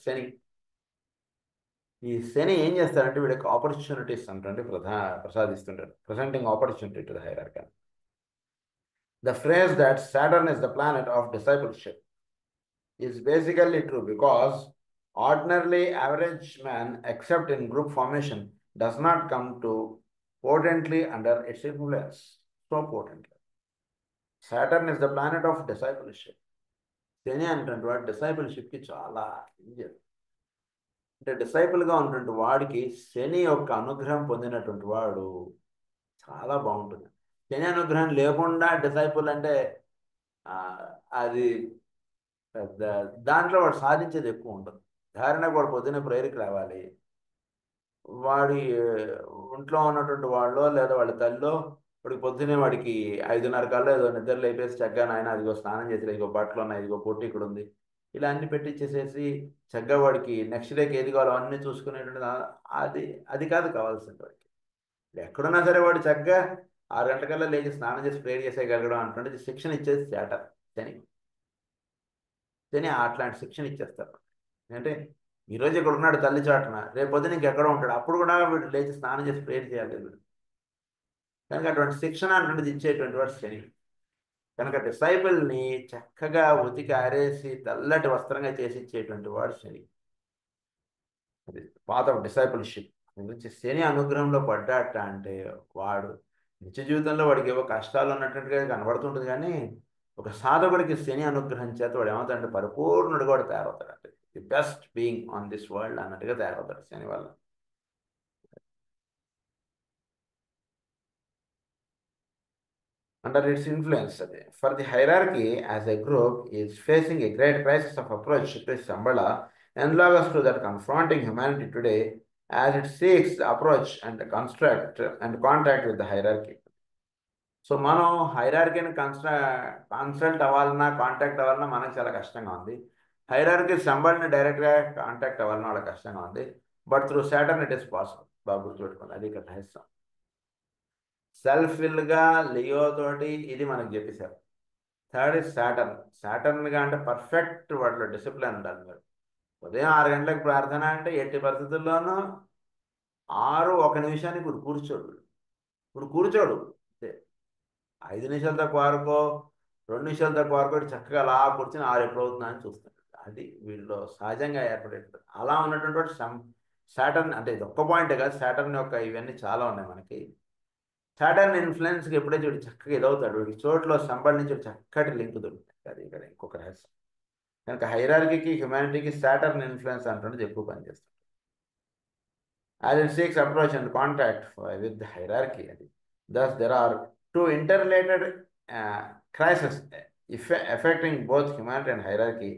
ఈ శని ఏం చేస్తారంటే వీడికి ఆపర్చునిటీస్ అంటే ప్రసాదిస్తుంటారు. Presenting opportunity to the hierarchy. The phrase that Saturn is the planet of discipleship is basically true because ordinarily average man, except in group formation, does not come to potently under its influence. So potently. Saturn is the planet of discipleship. శని అంటే వాడు డిసైపుల్షిప్కి చాలా అంటే డిసైపుల్గా ఉన్నటువంటి వాడికి శని యొక్క అనుగ్రహం పొందినటువంటి వాడు చాలా బాగుంటుంది. శని అనుగ్రహం లేకుండా డిసైపుల్ అంటే అది దాంట్లో వాడు సాధించేది ఎక్కువ ఉంటుంది. ఉదాహరణకు వాడు పొద్దున్నే ప్రేయర్కి రావాలి, వాడి ఒంట్లో ఉన్నటువంటి వాళ్ళు లేదా వాళ్ళ తల్లిలో వాడికి పొద్దున్నే వాడికి 5:30 కల్లా ఏదో నిద్ర లేపేసి చక్కగా నాయన అదిగో స్నానం చేసి ఇదిగో బట్టలు ఉన్నాయి, ఇదిగో పొట్టి ఇక్కడ ఉంది, ఇలా అన్ని పెట్టించేసేసి చక్కగా వాడికి నెక్స్ట్ డేకి ఏది కావాలో అన్నీ చూసుకునేటువంటి అది కాదు కావాల్సింది. వాడికి ఎక్కడున్నా సరే వాడు చక్కగా 6 గంటలకల్లా లేచి స్నానం చేసి ప్రేయర్ చేసేయగలగడం అంటే శిక్షణ ఇచ్చేది శని అట్లాంటి శిక్షణ ఇచ్చేస్తారు. అంటే ఈరోజు ఇక్కడ ఉన్నాడు తల్లి చాటున, రేపు పొద్దున ఇంకెక్కడో ఉంటాడు, అప్పుడు కూడా వీడు లేచి స్నానం చేసి ప్రేయర్ చేయాలి. కనుక అటువంటి శిక్షణ అటువంటిది ఇచ్చేటువంటి వాడు శని. కనుక డిసైపుల్ని చక్కగా ఉతికి ఆరేసి తెల్లటి వస్త్రంగా చేసి ఇచ్చేటువంటి వాడు శని. అది పాత్ ఆఫ్ డిసైపుల్షిప్ గురించి. శని అనుగ్రహంలో పడ్డాట అంటే వాడు నిత్య జీవితంలో వాడికి ఏవో కష్టాలు ఉన్నట్టుగా కనబడుతుంటుంది, కానీ ఒక సాధకుడికి శని అనుగ్రహం చేత వాడు ఏమవుతాడంటే పరిపూర్ణుడిగా వాడు తయారవుతాడు. అంటే the best being on this world అన్నట్టుగా తయారవుతాడు శని వల్ల. Under its influence, for the hierarchy as a group is facing a great crisis of approach to Shambhala, analogous to that confronting humanity today as it seeks the approach and the construct and contact with the hierarchy. So మనం హైరార్కీని కన్సల్ట్ అవ్వాలన్నా కాంటాక్ట్ అవ్వాలన్నా మనకు చాలా కష్టంగా ఉంది. హైరార్కీ సంబడిని డైరెక్ట్గా కాంటాక్ట్ అవ్వాలన్నా వాళ్ళకి కష్టంగా ఉంది. But through Saturn it is possible. బాగా గుర్తుపెట్టుకోండి, అది ఇక్కడ రహస్యం. సెల్ఫ్ ఫిల్గా లియో తోటి ఇది మనకు చెప్పేశారు. థర్డ్ ఇస్ సాటర్న్గా అంటే పర్ఫెక్ట్ వాటిలో డిసిప్లిన్ ఉండాలి. మీరు ఉదయం 6 గంటలకు ప్రార్థన అంటే ఎట్టి పరిస్థితుల్లోనూ 6:01 నిమిషానికి ఇప్పుడు కూర్చోడు. 5 నిమిషాల తక్కువ వరకో 2 నిమిషాల తక్కువ వరకు చక్కగా అలా కూర్చొని 6 ఎప్పుడు అవుతుందా అని చూస్తాడు. అది వీళ్ళు సహజంగా ఏర్పడేది. అలా ఉన్నటువంటి వాడు సాటర్న్ అంటే ఇది ఒక్క పాయింటే కాదు, సాటర్న్ యొక్క ఇవన్నీ చాలా ఉన్నాయి మనకి. సాటర్న్ ఇన్ఫ్లుయెన్స్కి ఎప్పుడైతే వీడు చక్కగా ఇదవుతాడు, వీడి చోట్లో సంబంధించి చక్కటి లింక్ దొరుకుతుంది. అది ఇక్కడ ఇంకొక రహస్యం. కనుక హైరార్కీకి హ్యుమానిటీకి సాటర్న్ ఇన్ఫ్లుయెన్స్ అంటున్నది ఎక్కువ పనిచేస్తుంది. As it seeks approach and contact with the hierarchy, thus there are two interrelated crises affecting both humanity and hierarchy,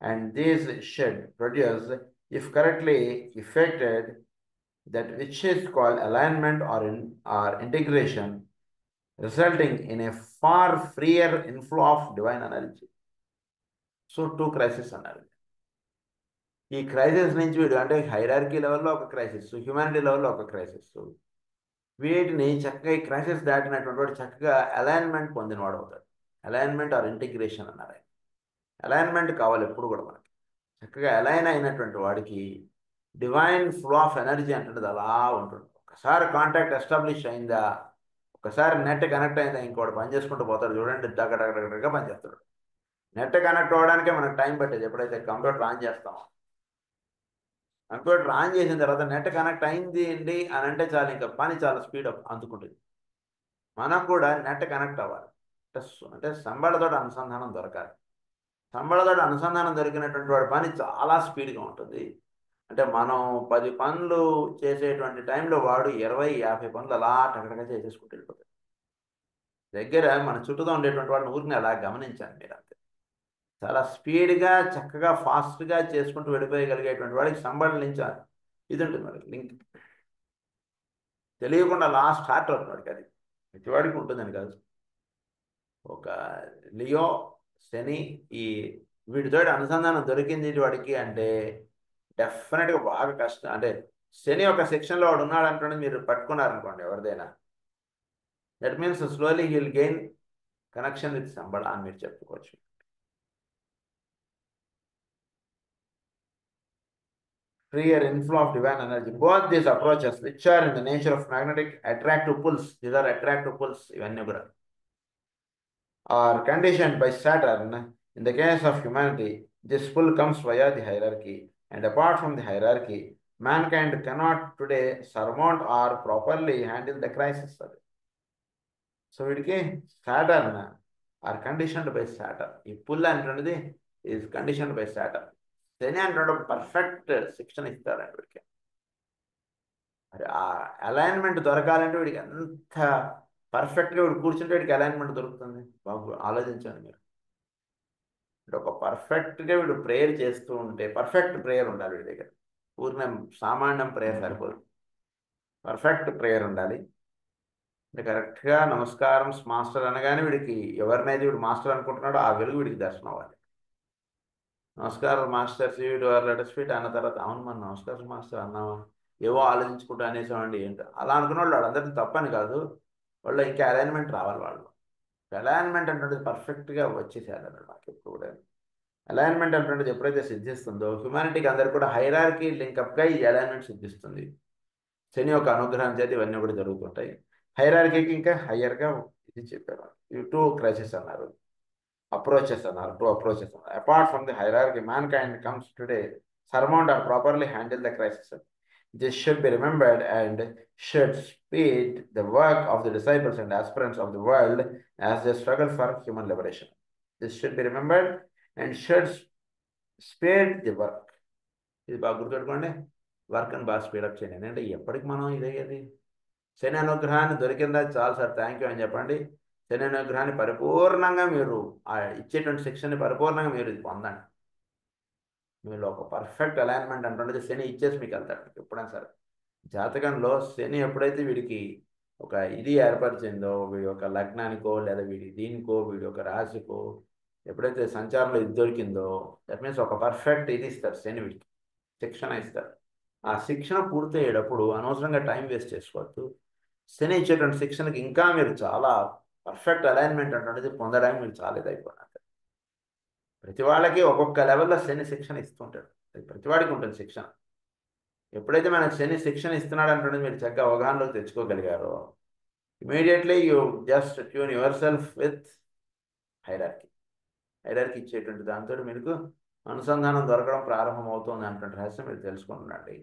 and these should produce, if correctly effected, that which is called alignment or integration, resulting in a far freer inflow of divine energy. So 2 crisis అన్నారు. ఈ క్రైసిస్ నుంచి వీడు అంటే హైరార్కీ లెవెల్లో ఒక క్రైసిస్, హ్యుమానిటీ లెవెల్లో ఒక క్రైసిస్, వీటిని చక్కగా ఈ క్రైసిస్ దాటినటువంటి వాడు చక్కగా అలైన్మెంట్ పొందినవాడు అవుతాడు. అలైన్మెంట్ ఆర్ ఇంటిగ్రేషన్ అన్నారు. అలైన్మెంట్ కావాలి ఎప్పుడు కూడా మనకి. చక్కగా అలైన్ అయినటువంటి వాడికి డివైన్ ఫ్లో ఆఫ్ ఎనర్జీ అంటున్నది అలా ఉంటుంది. ఒకసారి కాంటాక్ట్ ఎస్టాబ్లిష్ అయిందా, ఒకసారి నెట్ కనెక్ట్ అయిందా, ఇంకోటి పని చేసుకుంటూ పోతాడు. చూడండి, దగ్గరగా పనిచేస్తాడు. నెట్ కనెక్ట్ అవ్వడానికే మనకు టైం పట్టేది. ఎప్పుడైతే కంప్యూటర్ ఆన్ చేస్తామో, కంప్యూటర్ ఆన్ చేసిన తర్వాత నెట్ కనెక్ట్ అయింది అండి అని అంటే చాలు, ఇంకా పని చాలా స్పీడ్ అప్ అందుకుంటుంది. మనకు కూడా నెట్ కనెక్ట్ అవ్వాలి. అంటే సంబళతో అనుసంధానం దొరకాలి. సంబళతో అనుసంధానం దొరికినటువంటి వాడి పని చాలా స్పీడ్గా ఉంటుంది. అంటే మనం 10 పనులు చేసేటువంటి టైంలో వాడు 20-50 పనులు అలా టకటగా చేసేసుకుంటూ వెళ్ళిపోతాడు. దగ్గర మన చుట్టూతో ఉండేటువంటి వాడిని ఊరిని అలా గమనించండి మీరు. అంతే చాలా స్పీడ్గా చక్కగా ఫాస్ట్గా చేసుకుంటూ వెళ్ళిపోయగలిగేటువంటి వాడికి సంబళం నుంచి ఇది ఉంటుంది. వాడికి లింక్ తెలియకుండా లాస్ట్ స్టార్ట్ అవుతుంది వాడికి. అది ప్రతివాడికి ఉంటుందని కాదు. ఒక లియో, శని, ఈ వీటితో అనుసంధానం దొరికింది వాడికి అంటే డెఫినెట్గా బాగా కష్టం. అంటే శని ఒక సెక్షన్లో వాడు ఉన్నాడు అంటుండే మీరు పట్టుకున్నారనుకోండి ఎవరిదైనా, that means slowly he will gain connection with Shambhala అని మీరు చెప్పుకోవచ్చు. Freer inflow of divine energy. Both these approaches, which are in the nature of magnetic attractive pulls, these are attractive pulls, ఇవన్నీ కూడా are conditioned by Saturn. In the case of humanity, this pull comes via the hierarchy, and apart from the hierarchy, mankind cannot today surmount or properly handle the crisis. So వీడికి Saturn are conditioned by Saturn. ఈ pull అంటున్నది is conditioned by Saturn. శని అంటాడు పర్ఫెక్ట్ శిక్షణ ఇస్తాడండి వీడికి. మరి ఆ అలైన్మెంట్ దొరకాలంటే వీడికి ఎంత పర్ఫెక్ట్గా వీడు కూర్చుంటే వీడికి అలైన్మెంట్ దొరుకుతుంది. బాబు ఆలోచించండి మీరు. అంటే ఒక పర్ఫెక్ట్గా వీడు ప్రేయర్ చేస్తూ ఉంటే, పర్ఫెక్ట్ ప్రేయర్ ఉండాలి వీడి దగ్గర. పూర్ణ సామాన్యం ప్రేయర్ సరిపోదు, పర్ఫెక్ట్ ప్రేయర్ ఉండాలి. అంటే కరెక్ట్గా నమస్కారం మాస్టర్ అనగానే వీడికి ఎవరినైతే వీడు మాస్టర్ అనుకుంటున్నాడో ఆ వెలుగు వీడికి దర్శనం అవ్వాలి. నమస్కారం మాస్టర్ స్వీట్ లెటర్ స్వీట్ అన్న తర్వాత అవును మన నమస్కారం మాస్టర్ అన్నావా, ఏవో ఆలోచించుకుంటూ అనేసామండి ఏంటో అలా అనుకున్న వాళ్ళు వాళ్ళందరికీ తప్పని కాదు, వాళ్ళు ఇంకా అలైన్మెంట్ రావాలి. వాళ్ళు అలైన్మెంట్ అంటే పర్ఫెక్ట్గా వచ్చేసేయాలి అన్నమాట. మాకు ఎప్పుడు కూడా అలైన్మెంట్ అంటే ఎప్పుడైతే సిద్ధిస్తుందో హ్యుమానిటీకి అందరికి కూడా హైరార్కీ లింకప్గా ఈ అలైన్మెంట్ సిద్ధిస్తుంది. శని యొక్క అనుగ్రహం చేతి ఇవన్నీ కూడా జరుగుతుంటాయి. హైరార్కీకి ఇంకా హయ్యర్గా ఇది చెప్పారు. ఇవి 2 క్రైసిస్ అన్నారు, approaches అన్నారు, 2 approaches. Apart from the hierarchy, mankind comes today surmount or properly handle the crisis. This should be remembered and should speed the work of the disciples and aspirants of the world as they struggle for human liberation. This should be remembered and should speed the work. ఇది బాగా గుర్తుపెట్టుకోండి. వర్క్ అని బాగా స్పీడప్ చేయండి. అంటే ఎప్పటికి మనం ఇదయ్యేది, శని అనుగ్రహాన్ని దొరికిందా చాలు సార్ థ్యాంక్ యూ అని చెప్పండి. శని అనుగ్రహాన్ని పరిపూర్ణంగా మీరు ఇచ్చేటువంటి శిక్షణని పరిపూర్ణంగా మీరు ఇది పొందండి. మీలో ఒక పర్ఫెక్ట్ అలైన్మెంట్ అంటుండేది శని ఇచ్చేసి మీకు వెళ్తాడు ఎప్పుడైనా సరే. జాతకంలో శని ఎప్పుడైతే వీడికి ఒక ఇది ఏర్పరిచిందో, వీడి యొక్క లగ్నానికో లేదా వీడి దీనికో వీడి యొక్క రాశికో ఎప్పుడైతే సంచారంలో ఇది దొరికిందో, దట్ మీన్స్ ఒక పర్ఫెక్ట్ ఇది ఇస్తారు శని, వీడికి శిక్షణ ఇస్తారు. ఆ శిక్షణ పూర్తయ్యేటప్పుడు అనవసరంగా టైం వేస్ట్ చేసుకోవద్దు. శని ఇచ్చేటువంటి శిక్షణకి ఇంకా మీరు చాలా పర్ఫెక్ట్ అలైన్మెంట్ అంటే పొందడానికి మీరు చాలా ఇదైపోయినారు. ప్రతి వాళ్ళకి ఒక్కొక్క లెవెల్లో శని శిక్షణ ఇస్తుంటాడు. అది ప్రతి వాడికి ఉంటుంది శిక్షణ. ఎప్పుడైతే మనకు శని శిక్షణ ఇస్తున్నాడు అంటే మీరు చక్కగా అవగాహనలోకి తెచ్చుకోగలిగారో, immediately you just tune your self with hierarchy. Hierarchy ఇచ్చేటువంటి దాంతో మీకు అనుసంధానం దొరకడం ప్రారంభం అవుతుంది అంటే రహస్యం మీరు తెలుసుకుంటున్నాండి.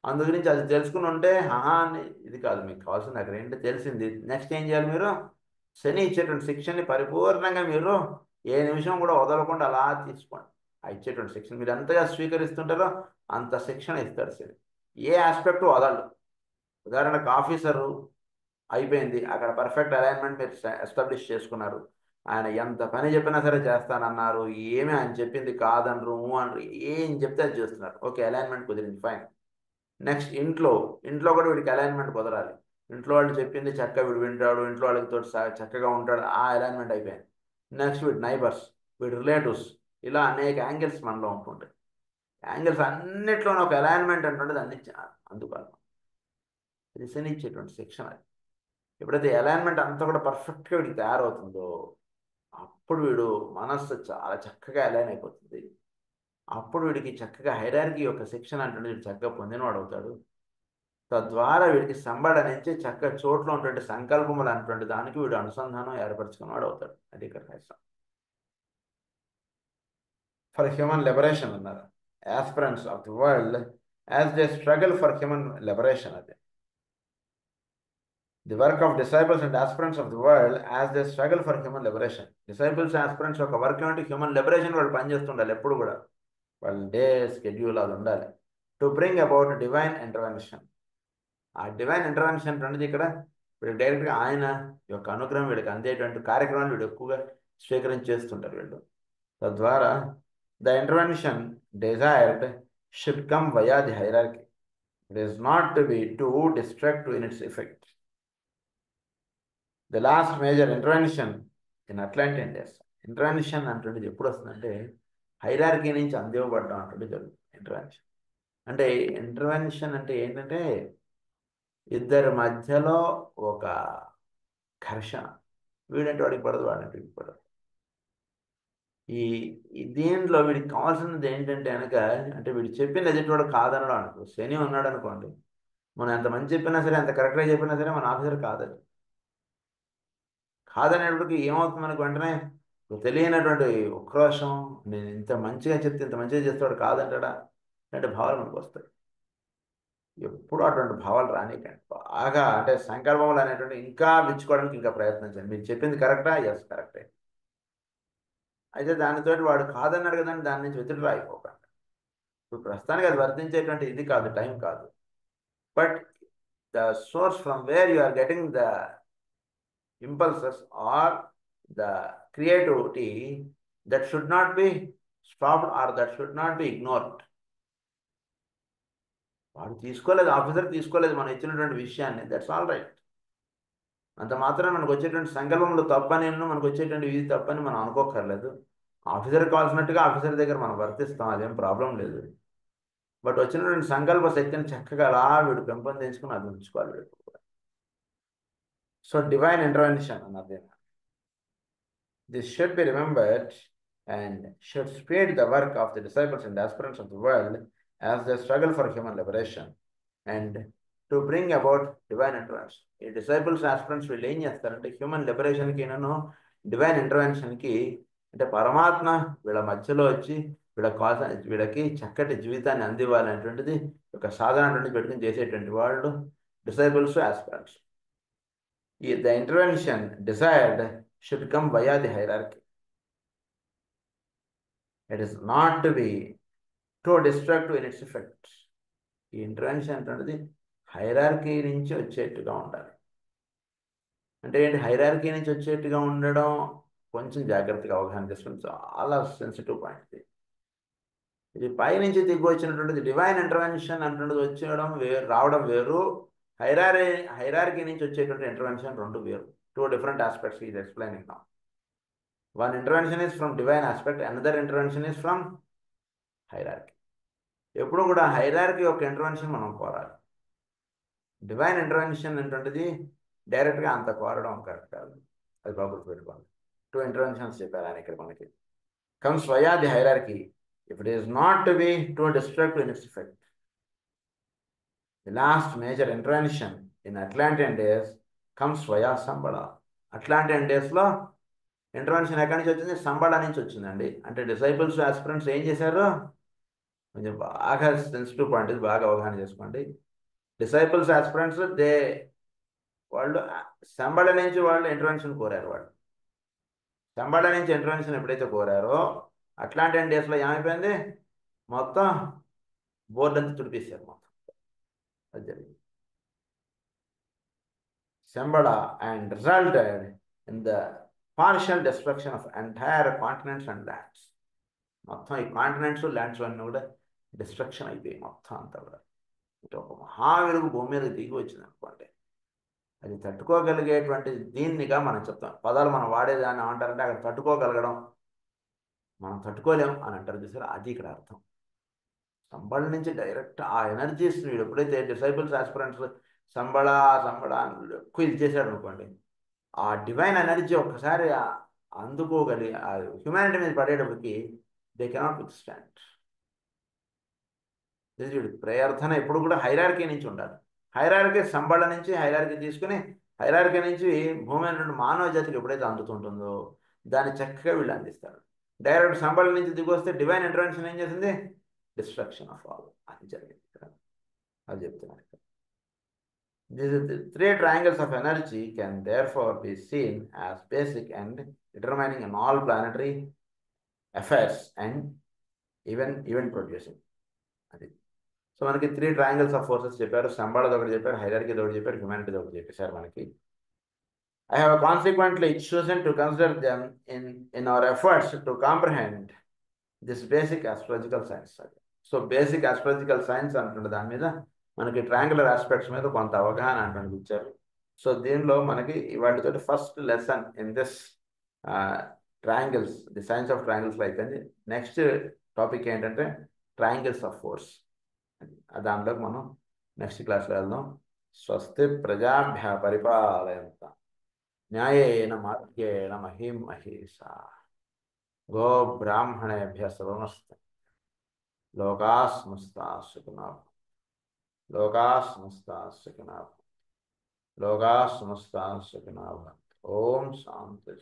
అందు గురించి అది తెలుసుకుని ఉంటే అని ఇది కాదు మీకు కావాల్సింది. అక్కడ ఏంటో తెలిసింది. నెక్స్ట్ ఏం చేయాలి, మీరు శని ఇచ్చేటువంటి శిక్షణని పరిపూర్ణంగా మీరు ఏ నిమిషం కూడా వదలకుండా అలా తీసుకోండి. ఆ ఇచ్చేటువంటి శిక్షణ మీరు ఎంతగా స్వీకరిస్తుంటారో అంత శిక్షణ ఇస్తాడు శని. ఏ ఆస్పెక్ట్ వదలడు. ఉదాహరణకు ఆఫీసరు అయిపోయింది, అక్కడ పర్ఫెక్ట్ అలైన్మెంట్ మీరు ఎస్టాబ్లిష్ చేసుకున్నారు. ఆయన ఎంత పని చెప్పినా సరే చేస్తానన్నారు, ఏమీ ఆయన చెప్పింది కాదనరు అనరు, ఏం చెప్తే అది చేస్తున్నారు. ఓకే, అలైన్మెంట్ కుదిరింది, ఫైన్. నెక్స్ట్ ఇంట్లో కూడా వీడికి అలైన్మెంట్ కుదరాలి. ఇంట్లో వాళ్ళు చెప్పింది చక్కగా వీడు వింటాడు, ఇంట్లో వాళ్ళకి తోటి చక్కగా ఉంటాడు, ఆ అలైన్మెంట్ అయిపోయింది. నెక్స్ట్ వీడు నైబర్స్, వీడు రిలేటివ్స్, ఇలా అనేక యాంగిల్స్ మనలో ఉంటుంటాయి. యాంగిల్స్ అన్నిట్లోనూ ఒక అలైన్మెంట్ అంటుండేది అందుబాటులో ఇది శనిచ్చేటువంటి శిక్షణ. ఎప్పుడైతే అలైన్మెంట్ అంతా కూడా పర్ఫెక్ట్గా వీడికి తయారవుతుందో అప్పుడు వీడు మనస్సు చాలా చక్కగా అలైన్ అయిపోతుంది. అప్పుడు వీడికి చక్కగా హైరార్కీ యొక్క శిక్షణ అంటే వీడు చక్కగా పొందినవాడు అవుతాడు. తద్వారా వీడికి సంబడ నుంచి చక్కగా చోట్ల ఉన్నటువంటి సంకల్పములు అనేటువంటి దానికి వీడు అనుసంధానం ఏర్పరచుకున్నవాడు అవుతాడు. అది ఇక్కడ రహస్యం. ఫర్ హ్యూమన్ లిబరేషన్ అన్నారు. Aspirants of the world as they struggle for human liberation. అది the work of disciples and aspirants of the world as they struggle for human liberation. Disciples aspirants యొక్క వర్క్ ఏమిటి? హ్యూమన్ లిబరేషన్ వాళ్ళు పనిచేస్తుండాలి ఎప్పుడు కూడా. వాళ్ళ డే స్కెడ్యూల్ అది ఉండాలి. To bring about divine intervention. ఆ డివైన్ ఇంటర్వెన్షన్ అనేది ఇక్కడ వీళ్ళకి డైరెక్ట్గా ఆయన యొక్క అనుగ్రహం వీళ్ళకి అందేటువంటి కార్యక్రమాలు వీళ్ళు ఎక్కువగా స్వీకరించి చేస్తుంటారు వీళ్ళు. తద్వారా the intervention desired should come via the hierarchy. It is not to be too destructive in its effect. The last major intervention in Atlantic days. Intervention అంటుండేది ఎప్పుడు వస్తుందంటే హైరార్కీ నుంచి అందివ్వబడడం అంటుండే జరుగుతుంది. ఇంటర్వెన్షన్ అంటే ఇంటర్వెన్షన్ అంటే ఏంటంటే ఇద్దరి మధ్యలో ఒక ఘర్షణ. వీడంటే వాడికి పడదు, వాడంటే వీడికి పడదు. దీంట్లో వీడికి కావాల్సినది ఏంటంటే కనుక అంటే వీడు చెప్పింది ఎదుటివాడు కాదనడం అనుకో. శని ఉన్నాడు అనుకోండి, మనం ఎంత మంచి చెప్పినా సరే, ఎంత కరెక్ట్గా చెప్పినా సరే మన ఆఫీసర్ కాదని. కాదనేటప్పటికి ఏమవుతుంది మనకు? వెంటనే తెలియనటువంటి ఉక్రోషం, నేను ఇంత మంచిగా చెప్తే ఇంత మంచిగా చేస్తాడు కాదంటాడా అంటే భావాలు మనకు వస్తాయి. ఎప్పుడు అటువంటి భావాలు రానికండి. బాగా అంటే సంకల్పములు అనేటువంటి ఇంకా మెచ్చుకోవడానికి ఇంకా ప్రయత్నించండి. మీరు చెప్పింది కరెక్టా? ఎస్ కరెక్టే. అయితే దానితో వాడు కాదన్నాడు కదండి దాని నుంచి విత్డ్రా అయిపోకండి. ఇప్పుడు ప్రస్తుతానికి అది వర్తించేటువంటి ఇది కాదు, టైం కాదు. But the source from where you are getting the impulses or the creativity that should not be stopped or that should not be ignored. వాడు తీసుకోలేదు, ఆఫీసర్ తీసుకోలేదు మనం ఇచ్చినటువంటి విషయాన్ని, దట్స్ ఆల్ రైట్. అంత మాత్రం మనకు వచ్చేటువంటి సంకల్పంలో తప్పని, మనకు వచ్చేటువంటి ఇది తప్పని మనం అనుకోకర్లేదు. ఆఫీసర్ కావాల్సినట్టుగా ఆఫీసర్ దగ్గర మనం వర్తిస్తాం, అదేం ప్రాబ్లం లేదు. బట్ వచ్చినటువంటి సంకల్ప శక్తిని చక్కగా అలా వీడు పెంపొందించుకుని అది ఉంచుకోవాలి వీడు. సో డివైన్ ఇంటర్వెన్షన్ అన్నది this should be remembered and should speed the work of the disciples and aspirants of the world as the struggle for human liberation and to bring about divine intervention. ఈ డిసైపుల్స్ ఆస్పిరెంట్స్ వీళ్ళు ఏం చేస్తారంటే హ్యూమన్ లిబరేషన్కి నేను డివైన్ ఇంటర్వెన్షన్కి అంటే పరమాత్మ వీళ్ళ మధ్యలో వచ్చి వీళ్ళకి చక్కటి జీవితాన్ని అందివ్వాలనేటువంటిది ఒక సాధన అనేది పెట్టుకుని చేసేటువంటి వాళ్ళు disciples aspirants. The intervention desired should come via the hierarchy. It is not to be too destructive in its effects. ఈ ఇంటర్వెన్షన్ అనేది హైరార్కీ నుంచి వచ్చేట్టుగా ఉండాలి. అంటే ఏంటి? హైరార్కీ నుంచి వచ్చేట్టుగా ఉండడం కొంచెం జాగ్రత్తగా అవగాహన చేసుకుని, చాలా సెన్సిటివ్ పాయింట్ ఇది. పైనుంచి దిగి వచ్చినటువంటిది డివైన్ ఇంటర్వెన్షన్ అంటున్నది వచ్చేయడం వేరు, రావడం వేరు. హైరార్కీ నుంచి వచ్చేటువంటి ఇంటర్వెన్షన్ రెండు వేరు. Two different aspects is explaining now. One intervention is from divine aspect, another intervention is from hierarchy. ఎప్పుడు కూడా హైరార్కీ యొక్క ఇంటర్వెన్షన్ మనం కోరాలి. డివైన్ ఇంటర్వెన్షన్ ఏంటంటది డైరెక్ట్గా అంత కోరడం కరెక్ట్ కాదు, అది బాబులు పెట్టుకోండి. టూ ఇంటర్వెన్షన్స్ చెప్పారు ఆయన ఇక్కడ మనకి. Comes via the hierarchy if it is not to be too destructive in its effect. The last major intervention in Atlantean days comes via Sambala. Atlantean days లో ఇంటర్వెన్షన్ ఎక్కడి నుంచి వచ్చింది? సంబళ నుంచి వచ్చిందండి. అంటే డిసైపుల్స్ ఆస్పిరెంట్స్ ఏం చేశారు? కొంచెం బాగా సెన్సిటివ్ పాయింట్, ఇది బాగా అవగాహన చేసుకోండి. డిసైపుల్స్ ఆస్పిరెంట్స్ వాళ్ళు సంబళ నుంచి వాళ్ళు ఇంటర్వెన్షన్ కోరారు. వాళ్ళు సంబళ నుంచి ఇంటర్వెన్షన్ ఎప్పుడైతే కోరారో అట్లాంటియన్ డేస్లో ఏమైపోయింది? మొత్తం బోర్డు అంతా తుడిపేశారు మొత్తం. అది జరిగింది. Sambala and resulted in the partial destruction of entire continents and lands. మొత్తం ఈ కాంటినెంట్స్ ల్యాండ్స్ అన్నీ కూడా డిస్ట్రక్షన్ అయిపోయాయి మొత్తం అంతా కూడా. ఇటు ఒక మహావెలుగు భూమి మీద దిగి వచ్చింది అనుకోండి. అది తట్టుకోగలిగేటువంటి దీన్నిగా మనం చెప్తాం. పదాలు మనం వాడేదాన్ని ఏమంటారంటే అక్కడ తట్టుకోగలగడం, మనం తట్టుకోలేం అని అంటారు చూసారా, అది ఇక్కడ అర్థం. సంబళ నుంచి డైరెక్ట్ ఆ ఎనర్జీస్ వీడు ఎప్పుడైతే డిసైబుల్స్ ఆస్పిరెంట్స్ సంబళ సంబళ అని ఎక్కువ ఇది చేశాడు అనుకోండి, ఆ డివైన్ ఎనర్జీ ఒక్కసారి అందుకోగలి ఆ హ్యుమానిటీ మీద పడేటప్పటికి దే కెనాట్ విత్ స్టాండ్. ప్రయర్థన ఎప్పుడు కూడా హైరార్కీ నుంచి ఉండాలి. హైరార్కీ సంబళ నుంచి హైరార్కీ తీసుకుని హైరార్కీ నుంచి భూమి అయినటువంటి మానవ జాతికి ఎప్పుడైతే అందుతుంటుందో దాన్ని చక్కగా వీళ్ళు అందిస్తారు. డైరెక్ట్ సంబళ నుంచి దిగొస్తే డివైన్ ఇంటర్వెన్షన్ ఏం చేసింది? డిస్ట్రక్షన్ ఆఫ్ ఆల్ అది జరిగింది ఇక్కడ. అది చెప్తున్నారు ఇక్కడ. These three triangles of energy can therefore be seen as basic and determining in all planetary affairs and even event producing. అది సో మనకి 3 ట్రయాంగిల్స్ ఆఫ్ ఫోర్సెస్ చెప్పారు. సంబళది ఒకటి చెప్పారు, హైరార్కీది ఒకటి చెప్పారు, హ్యుమానిటీది ఒకటి చెప్పేశారు మనకి. I have consequently chosen to consider them in our efforts to comprehend this basic astrological science. So basic astrological science అంటుండే దాని మీద మనకి ట్రయాంగులర్ ఆస్పెక్ట్స్ మీద కొంత అవగాహన అంటుంది ఇచ్చారు. సో దీనిలో మనకి వాటితో first lesson in this triangles, the science of ట్రయాంగిల్స్లో అయిపోయింది. నెక్స్ట్ టాపిక్ ఏంటంటే ట్రయాంగిల్స్ ఆఫ్ ఫోర్స్. దాంట్లోకి మనం నెక్స్ట్ క్లాస్లో వెళ్దాం. స్వస్తి ప్రజాభ్య పరిపాలయంత న్యాయేన మార్గేణ మహీం మహేషా గో బ్రాహ్మణేభ్య శుభమస్తు. లోకా సమస్తా సుఖినో లోకా సమస్తా సుఖినో లోకా సమస్తా సుఖినో. ఓం శాంతి.